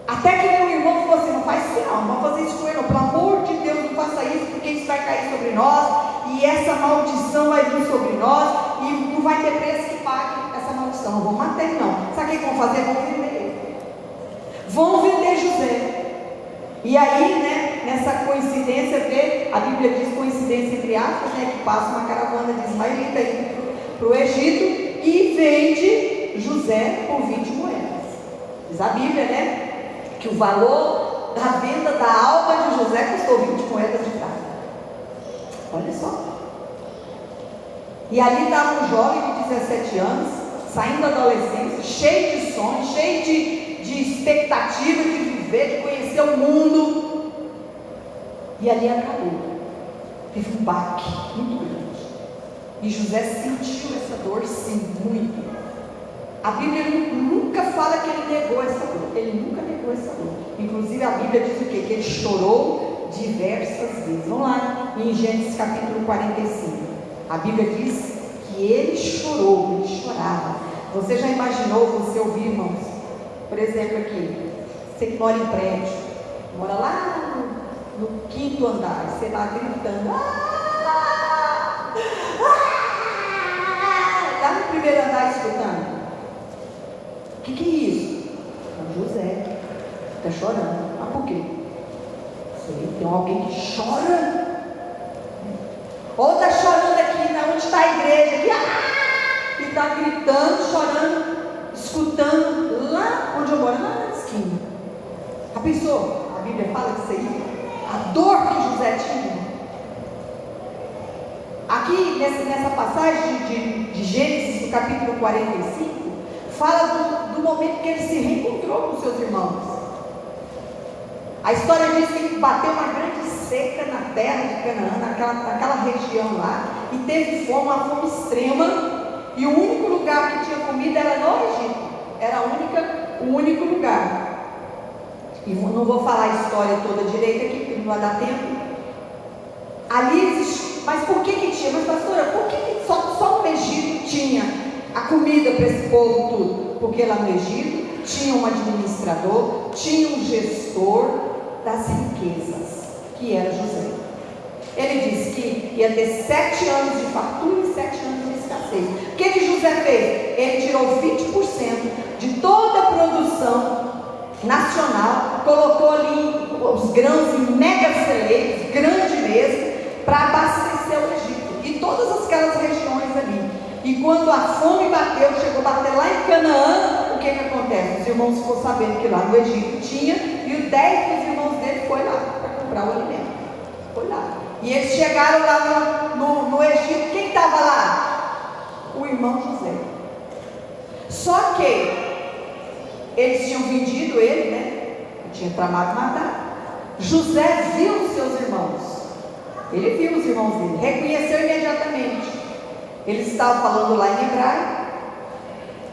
Até que meu irmão falou assim, não faz isso não vamos fazer isso com ele não, pelo amor de Deus, não faça isso, porque isso vai cair sobre nós, e essa maldição vai vir sobre nós, e não vai ter preço que pague essa maldição, não vamos matar ele não. Sabe o que vão fazer? Vão vender ele, vão vender José. E aí, né, nessa coincidência, a Bíblia diz coincidência entre aspas, né, que passa uma caravana de ismaelita para o Egito, e vende José por 20 moedas. Diz a Bíblia, né, que o valor da venda da alma de José custou 20 moedas de prata. Olha só. E ali estava um jovem de 17 anos, saindo da adolescência, cheio de sonhos, cheio de expectativa de viver, de conhecer o mundo. E ali acabou. Teve um baque muito grande. E José sentiu essa dor, sim, muito. A Bíblia nunca fala que ele negou essa dor. Ele nunca negou essa dor. Inclusive a Bíblia diz o quê? Que ele chorou diversas vezes. Vamos lá em Gênesis capítulo 45. A Bíblia diz que ele chorou, ele chorava. Você já imaginou você ouvir, irmãos? Por exemplo aqui, você que mora em prédio, mora lá no 5º andar, você lá gritando, lá no 1º andar escutando. O que é isso? É o José, está chorando. Mas por quê? Sei, tem alguém que chora. Ou está chorando aqui, onde está a igreja, aqui, e está gritando, chorando, escutando, lá onde eu moro, lá na esquina. A pessoa, a Bíblia fala disso aí, a dor que José tinha. Aqui, nessa passagem de Gênesis, no capítulo 45, fala do momento que ele se reencontrou com seus irmãos. A história diz que bateu uma grande seca na terra de Canaã, naquela região lá, e teve fome, uma fome extrema, e o único lugar que tinha comida era no Egito, era o único lugar. E não vou falar a história toda direita aqui, porque não vai dar tempo. Ali existe, mas por que tinha? Mas pastora, por que só no Egito tinha a comida para esse povo tudo? Porque lá no Egito tinha um administrador, tinha um gestor das riquezas. que era José. Ele disse que ia ter 7 anos de fartura e 7 anos de escassez. O que José fez? Ele tirou 20% de toda a produção nacional, colocou ali os grãos em mega celeiros, grande mesmo, para abastecer o Egito e todas aquelas regiões ali. E quando a fome bateu, chegou a bater lá em Canaã, o que acontece? Os irmãos ficou sabendo que lá no Egito tinha, e o 10 dos irmãos dele foi lá para comprar o alimento. Foi lá. E eles chegaram lá no Egito. Quem estava lá? O irmão José. Só que eles tinham vendido ele, né? Tinha tramado matar. José viu os seus irmãos. Ele viu os irmãos dele, reconheceu imediatamente. Eles estavam falando lá em hebraico.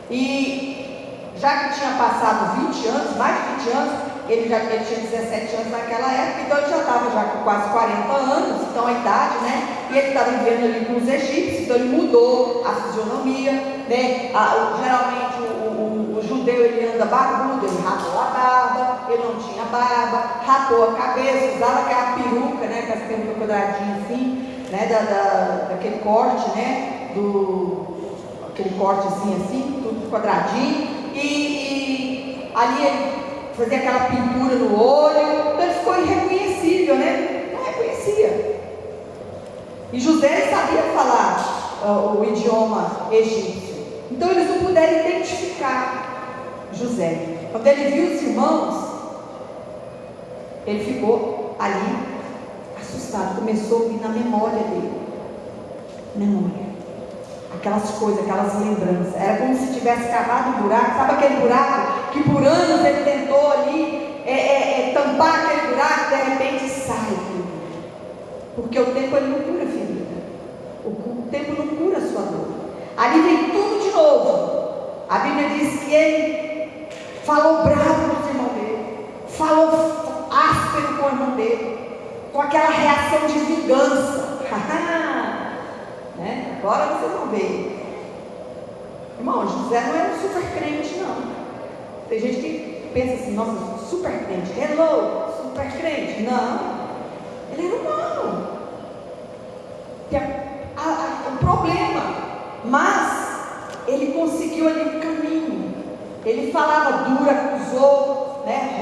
E já que tinha passado 20 anos, mais de 20 anos, ele tinha 17 anos naquela época, então ele já estava já com quase 40 anos, então a idade, né? E ele estava vivendo ali com os egípcios, então ele mudou a fisionomia, né? Geralmente o judeu ele anda barbudo, ele rapou a barba, ele não tinha barba, rapou a cabeça, usava aquela peruca, né? Com as perucas quadradinhas assim, né? Daquele corte, né? Aquele cortezinho assim, tudo quadradinho, e ali ele fazia aquela pintura no olho, então ele ficou irreconhecível, né? Não reconhecia. E José sabia falar o idioma egípcio, então eles não puderam identificar José. Quando ele viu os irmãos, ele ficou ali assustado, começou a vir na memória dele, aquelas coisas, aquelas lembranças. Era como se tivesse cavado um buraco. Sabe aquele buraco que por anos ele tentou ali tampar aquele buraco, de repente sai tudo. Porque o tempo ele não cura a ferida. O tempo não cura a sua dor. Ali vem tudo de novo. A Bíblia diz que ele falou bravo com os irmãos dele, falou áspero com o irmão dele, com aquela reação de vingança. Né? Agora vocês vão ver. Irmão, José não era um super crente, não. Tem gente que pensa assim, nossa, super crente, hello, super crente. Não, ele era humano. O problema, mas ele conseguiu ali um caminho. Ele falava duro, acusou, né?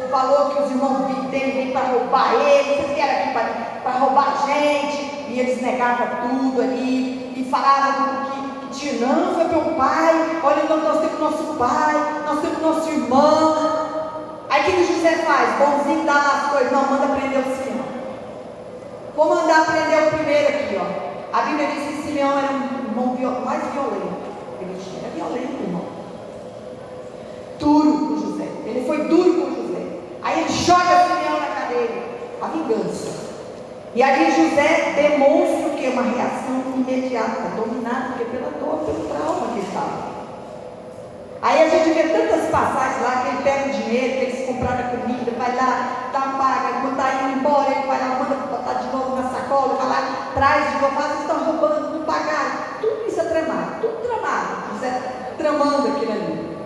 Falou que os irmãos dele vêm para roubar ele, vocês vieram aqui para roubar a gente. E eles negavam tudo ali, e falavam que tinha, não, foi meu pai, olha, nós temos nosso pai, nós temos nosso irmão. Aí o que José faz? Bonzinho, dá lá as coisas, não, manda prender o Simeão. Vou mandar prender o primeiro aqui, ó. A Bíblia diz que Simeão era um irmão mais violento. Ele era violento, irmão. Duro com José, ele foi duro com José. Aí ele joga Simeão na cadeira, a vingança. E ali José demonstra o que? Uma reação imediata, dominado pela dor, pelo trauma que ele estava. Aí a gente vê tantas passagens lá, que ele pega o dinheiro, que eles compraram a comida, vai lá, paga, quando está indo embora, ele vai lá, manda botar de novo na sacola, vai lá, traz de novo, eles estão roubando, não pagaram. Tudo isso é tramado, tudo tramado. José tramando aquilo ali.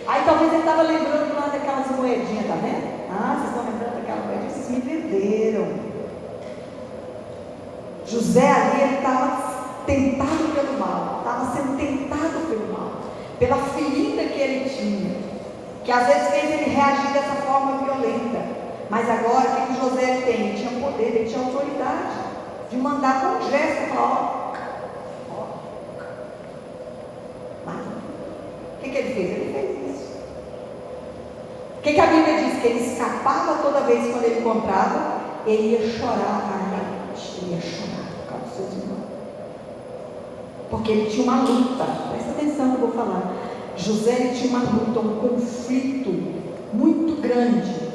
Aí talvez ele estava lembrando lá daquelas moedinhas, tá vendo? Vocês estão lembrando daquela moedinha? Vocês me venderam. José ali, ele estava tentado pelo mal, estava sendo tentado pelo mal, pela ferida que ele tinha, que às vezes fez ele reagir dessa forma violenta. Mas agora, o que José tem? Ele tinha poder, ele tinha autoridade de mandar com um gesto, falar, ó. O que ele fez? Ele fez isso. O que a Bíblia diz? Que ele escapava toda vez quando ele encontrava, ele ia chorar amargamente, ele ia chorar por causa dos seus irmãos. Porque ele tinha uma luta, presta atenção que eu vou falar. José ele tinha uma luta, um conflito muito grande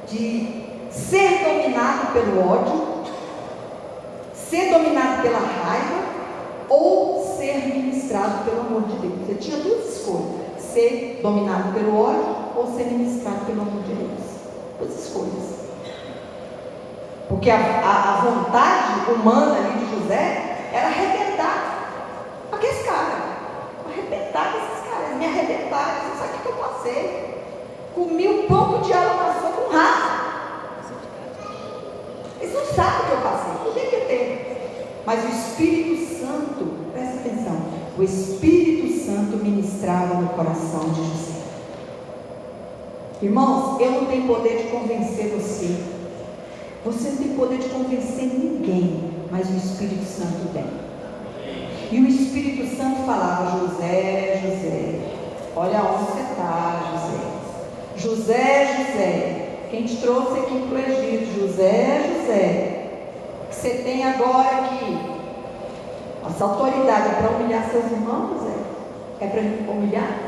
de ser dominado pelo ódio, ser dominado pela raiva ou ser ministrado pelo amor de Deus. Ele tinha duas escolhas: ser dominado pelo ódio ou ser ministrado pelo amor de Deus. Duas escolhas. Porque a vontade humana ali de José era arrebentar aqueles caras, arrebentar esses caras, me arrebentaram, você sabe o que eu passei? Comi um pouco de água, passou com rato. sabe o que eu passei, poderia ter. Mas o Espírito Santo, presta atenção, o Espírito Santo ministrava no coração de José. Irmãos, eu não tenho poder de convencer você. Você não tem poder de convencer ninguém, mas o Espírito Santo tem. E o Espírito Santo falava: José, José, olha onde você está, José. José, José, quem te trouxe aqui para o Egito? José, José, que você tem agora aqui, essa autoridade é para humilhar seus irmãos, José? É para humilhar?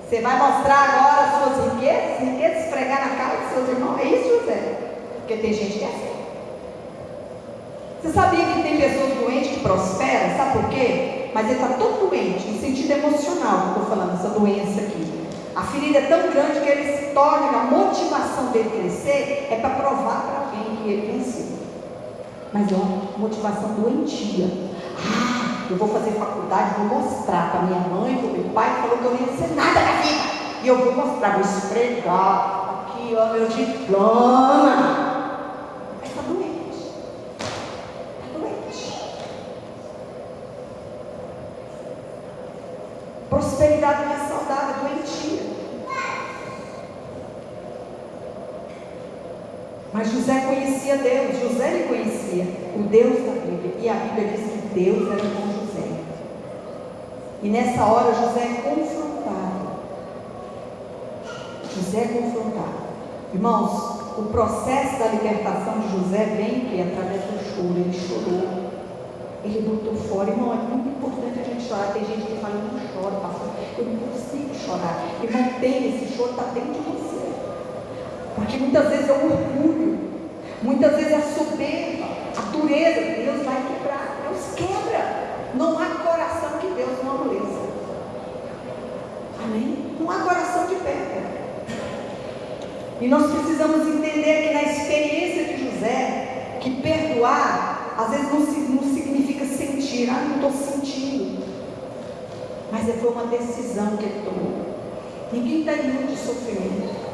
Você vai mostrar agora as suas riquezas, esfregar na cara dos seus irmãos? É isso, José? Porque tem gente que é assim. Você sabia que tem pessoas doentes que prosperam? Sabe por quê? Mas ele está todo doente, no sentido emocional que eu estou falando, essa doença aqui. A ferida é tão grande que ele se torna, a motivação dele crescer é para provar para alguém que ele venceu. Mas é uma motivação doentia. Eu vou fazer faculdade, vou mostrar para minha mãe, para o meu pai, que falou que eu não ia ser nada na vida. E eu vou mostrar, vou esfregar aqui, ó, meu diploma. Está doente. Está doente. Prosperidade não é saudável, é doentia. Mas José conhecia Deus, José lhe conhecia, o Deus da Bíblia. E a Bíblia diz que Deus era com José. E nessa hora José é confrontado. José é confrontado. Irmãos, o processo da libertação de José vem que através do choro. Ele chorou. Ele botou fora. Irmão, é muito importante a gente chorar. Tem gente que fala: eu não choro, pastor, eu não consigo chorar. Irmão, tem esse choro, está dentro de você. Porque muitas vezes é o orgulho, muitas vezes é a soberba, a dureza. Deus vai quebrar, Deus quebra. Não há coração que Deus não amoleça. Amém? Não há coração de pedra. E nós precisamos entender que na experiência de José, que perdoar às vezes não significa sentir. Não estou sentindo. Mas foi uma decisão que ele tomou. Ninguém está imune de sofrimento.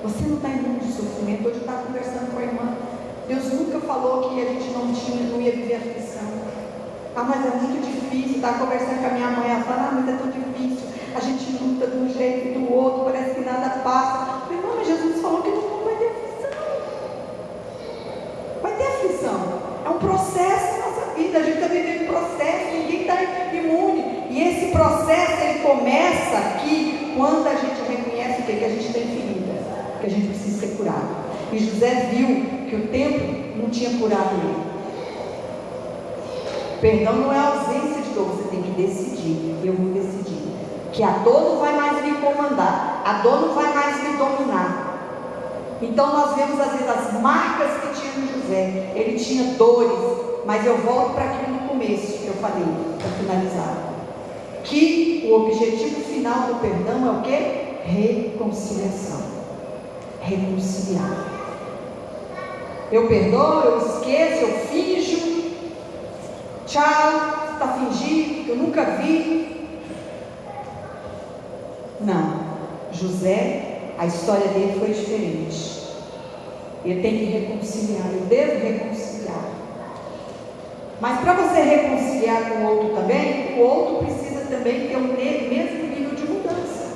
Você não está imune de sofrimento. Hoje eu estava conversando com a irmã. Deus nunca falou que a gente não ia viver aflição. Mas é muito difícil. Estava conversando com a minha mãe. Ela fala: mas é tão difícil. A gente luta de um jeito e do outro. Parece que nada passa. Eu falei: irmã, mas Jesus falou que não vai ter aflição. Vai ter aflição. É um processo na nossa vida. A gente está vivendo um processo. Ninguém está imune. E esse processo ele começa aqui quando a gente reconhece o quê? Que a gente tem ferida, que a gente precisa ser curado. E José viu que o tempo não tinha curado ele. Perdão não é ausência de dor. Você tem que decidir. Eu vou decidir que a dor não vai mais me comandar, a dor não vai mais me dominar. Então nós vemos às vezes as marcas que tinha no José. Ele tinha dores, mas eu volto para aquilo no começo que eu falei, para finalizar, que o objetivo final do perdão é o quê? Reconciliação. Reconciliar. Eu perdoo, eu esqueço, eu finjo. Tchau, você está fingindo, eu nunca vi. Não. José, a história dele foi diferente. Ele tem que reconciliar. Eu devo reconciliar. Mas para você reconciliar com o outro também, o outro precisa também ter o mesmo nível de mudança.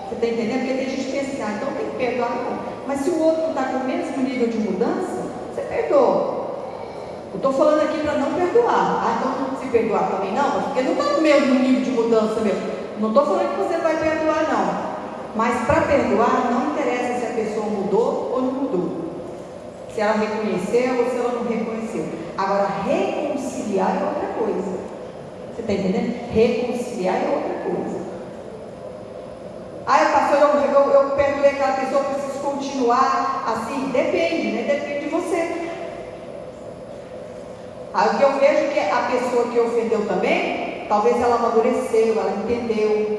Você está entendendo? Porque tem gente que pensa assim: então tem que perdoar. Não. Mas se o outro não está com o mesmo nível de mudança, você perdoa. Eu estou falando aqui para não perdoar. Então se perdoar também não, porque não está no mesmo nível de mudança mesmo. Não estou falando que você vai perdoar, não. Mas para perdoar, não interessa se a pessoa mudou ou não mudou. Se ela reconheceu ou se ela não reconheceu. Agora, reconciliar é outra coisa. Você está entendendo? Reconciliar é outra coisa. Pastor, eu perdoei aquela pessoa, eu preciso continuar assim. Depende, né? Depende de você. Aí o que eu vejo é que a pessoa que ofendeu também, talvez ela amadureceu, ela entendeu,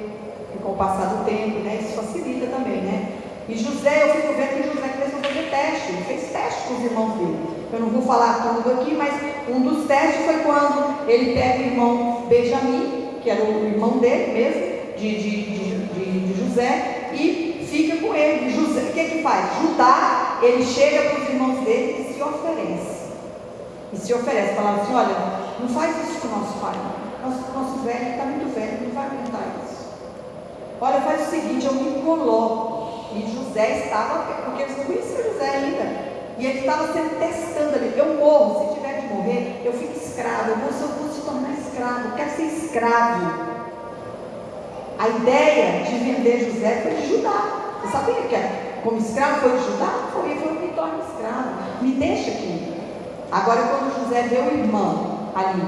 e com o passar do tempo, né? Isso facilita também, né? E José, eu fico vendo que José começou a fazer teste, ele fez teste com os irmãos dele. Eu não vou falar tudo aqui, mas um dos testes foi quando ele pega o irmão Benjamim, que era o irmão dele mesmo, de José, e fica com ele. José, o que faz? Judá ele chega para os irmãos dele e se oferece. E se oferece, falava assim: olha, não faz isso com o nosso pai. Nosso velho está muito velho, não vai aguentar isso. Olha, faz o seguinte, eu me coloco. E José estava, porque eles não conheciam José ainda. E ele estava sendo testando ali. Eu morro, se tiver de morrer, eu fico escravo. Eu vou se tornar escravo, eu quero ser escravo. A ideia de vender José foi de Judá. Você sabia que como escravo foi de Judá? Foi, ele falou: me torna escravo, me deixa aqui. Agora, quando José vê o irmão ali,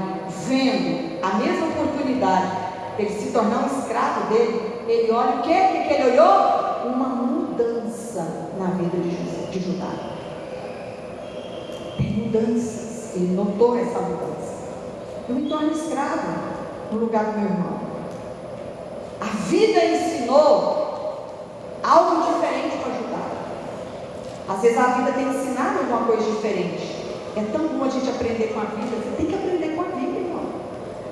vendo a mesma oportunidade de ele se tornar um escravo dele, ele olha o quê? O que ele olhou? Uma mudança na vida de Judá. Tem mudanças. Ele notou essa mudança. Eu me torno escravo no lugar do meu irmão. A vida ensinou algo diferente para Judá. Às vezes a vida tem ensinado alguma coisa diferente. É tão bom a gente aprender com a vida. Você tem que aprender com a vida, irmão.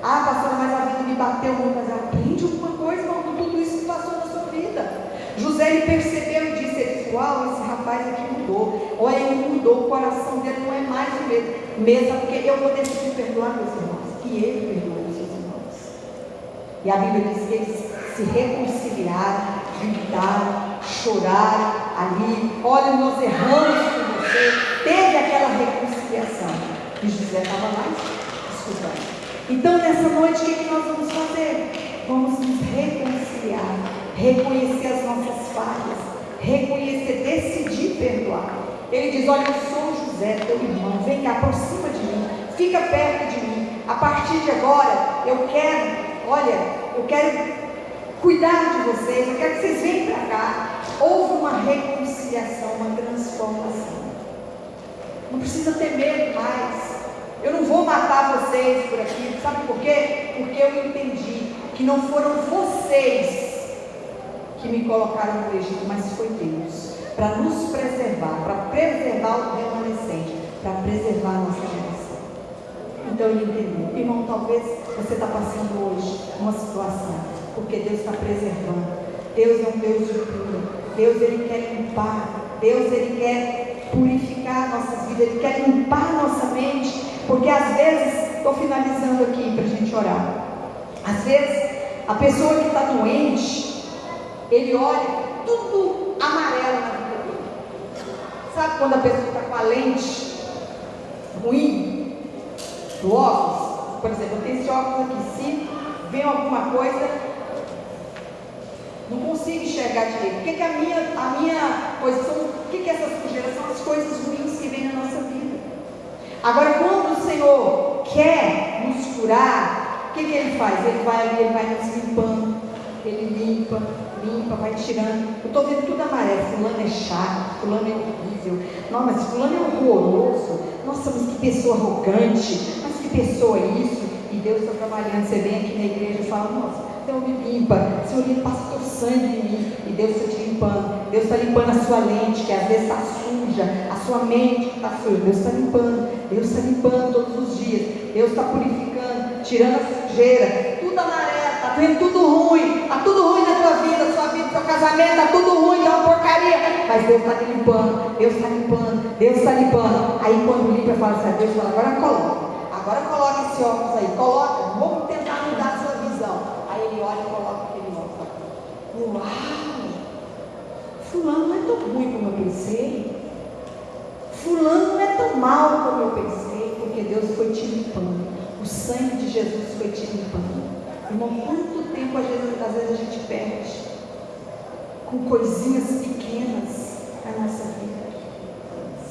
Ah, pastora, mas a vida me bateu muito. Mas aprende alguma coisa, irmão, com tudo isso que passou na sua vida. José, ele percebeu e disse: ele disse, uau, esse rapaz aqui mudou. Olha, ele mudou, o coração dele não é mais o mesmo, porque eu vou decidir perdoar meus irmãos. E ele perdoou os seus irmãos. E a Bíblia diz que eles se reconciliaram, gritaram, choraram ali. Olha, nós erramos com você. Teve aquela reconciliação. E José estava lá escutando. Então, nessa noite, o que nós vamos fazer? Vamos nos reconciliar, reconhecer as nossas falhas, reconhecer, decidir perdoar. Ele diz: olha, eu sou José, teu irmão, vem cá, aproxima de mim, fica perto de mim. A partir de agora, eu quero cuidar de vocês, eu quero que vocês venham para cá. Houve uma reconciliação, uma transformação. Não precisa ter medo mais. Eu não vou matar vocês por aqui. Sabe por quê? Porque eu entendi que não foram vocês que me colocaram no Egito, mas foi Deus, para nos preservar, para preservar o remanescente, para preservar a nossa geração. Então ele entendeu. Irmão, talvez você está passando hoje uma situação, porque Deus está preservando. Deus é um Deus de cura. Deus, ele quer limpar. Deus, ele quer purificar nossas vidas. Ele quer limpar nossa mente. Porque às vezes, estou finalizando aqui para a gente orar. Às vezes, a pessoa que está doente, ele olha tudo amarelo na vida dele. Sabe quando a pessoa está com a lente ruim do óculos? Por exemplo, eu tenho esse óculos aqui. Se vem alguma coisa, não consigo enxergar direito. O que é a minha posição? O que é essa sujeira? São as coisas ruins que vêm na nossa vida. Agora, quando o Senhor quer nos curar, o que ele faz? Ele vai ali, ele vai nos limpando. Ele limpa, vai tirando. Eu estou vendo tudo amarelo. Fulano é chato, fulano é horrível. Não, mas fulano é horroroso. Nossa, mas que pessoa arrogante. Mas que pessoa é isso? E Deus está trabalhando. Você vem aqui na igreja e fala: nossa, Senhor me limpa. Senhor, passa teu sangue em mim. E Deus está te limpando. Deus está limpando a sua lente, que às vezes está suja. A sua mente que está suja. Deus está limpando. Deus está limpando todos os dias. Deus está purificando, tirando a sujeira. Tudo amarelo, está vendo tudo ruim. Está tudo ruim na tua vida, seu casamento, está tudo ruim, está uma porcaria. Mas Deus está limpando. Deus está limpando. Deus está limpando. Aí quando limpa, fala assim: Deus fala: agora coloca. Agora coloca esse óculos aí. Coloca. Vamos tentar mudar a sua visão. Aí ele olha e coloca aquele óculos. Uau! Fulano não é tão ruim como eu pensei. Fulano não é tão mal como eu pensei. Porque Deus foi te limpando. O sangue de Jesus foi te limpando. Irmão, quanto tempo às vezes a gente perde com coisinhas pequenas na nossa vida.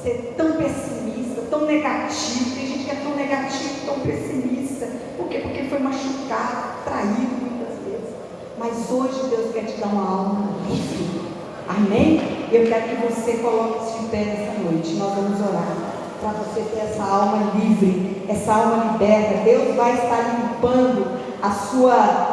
Ser tão pessimista, tão negativo. Tem gente que é tão negativo, tão pessimista. Por quê? Porque foi machucado, traído muitas vezes. Mas hoje Deus quer te dar uma alma livre. Amém? Eu quero que você coloque-se de pé nessa noite. Nós vamos orar para você ter essa alma livre, essa alma liberta. Deus vai estar limpando a sua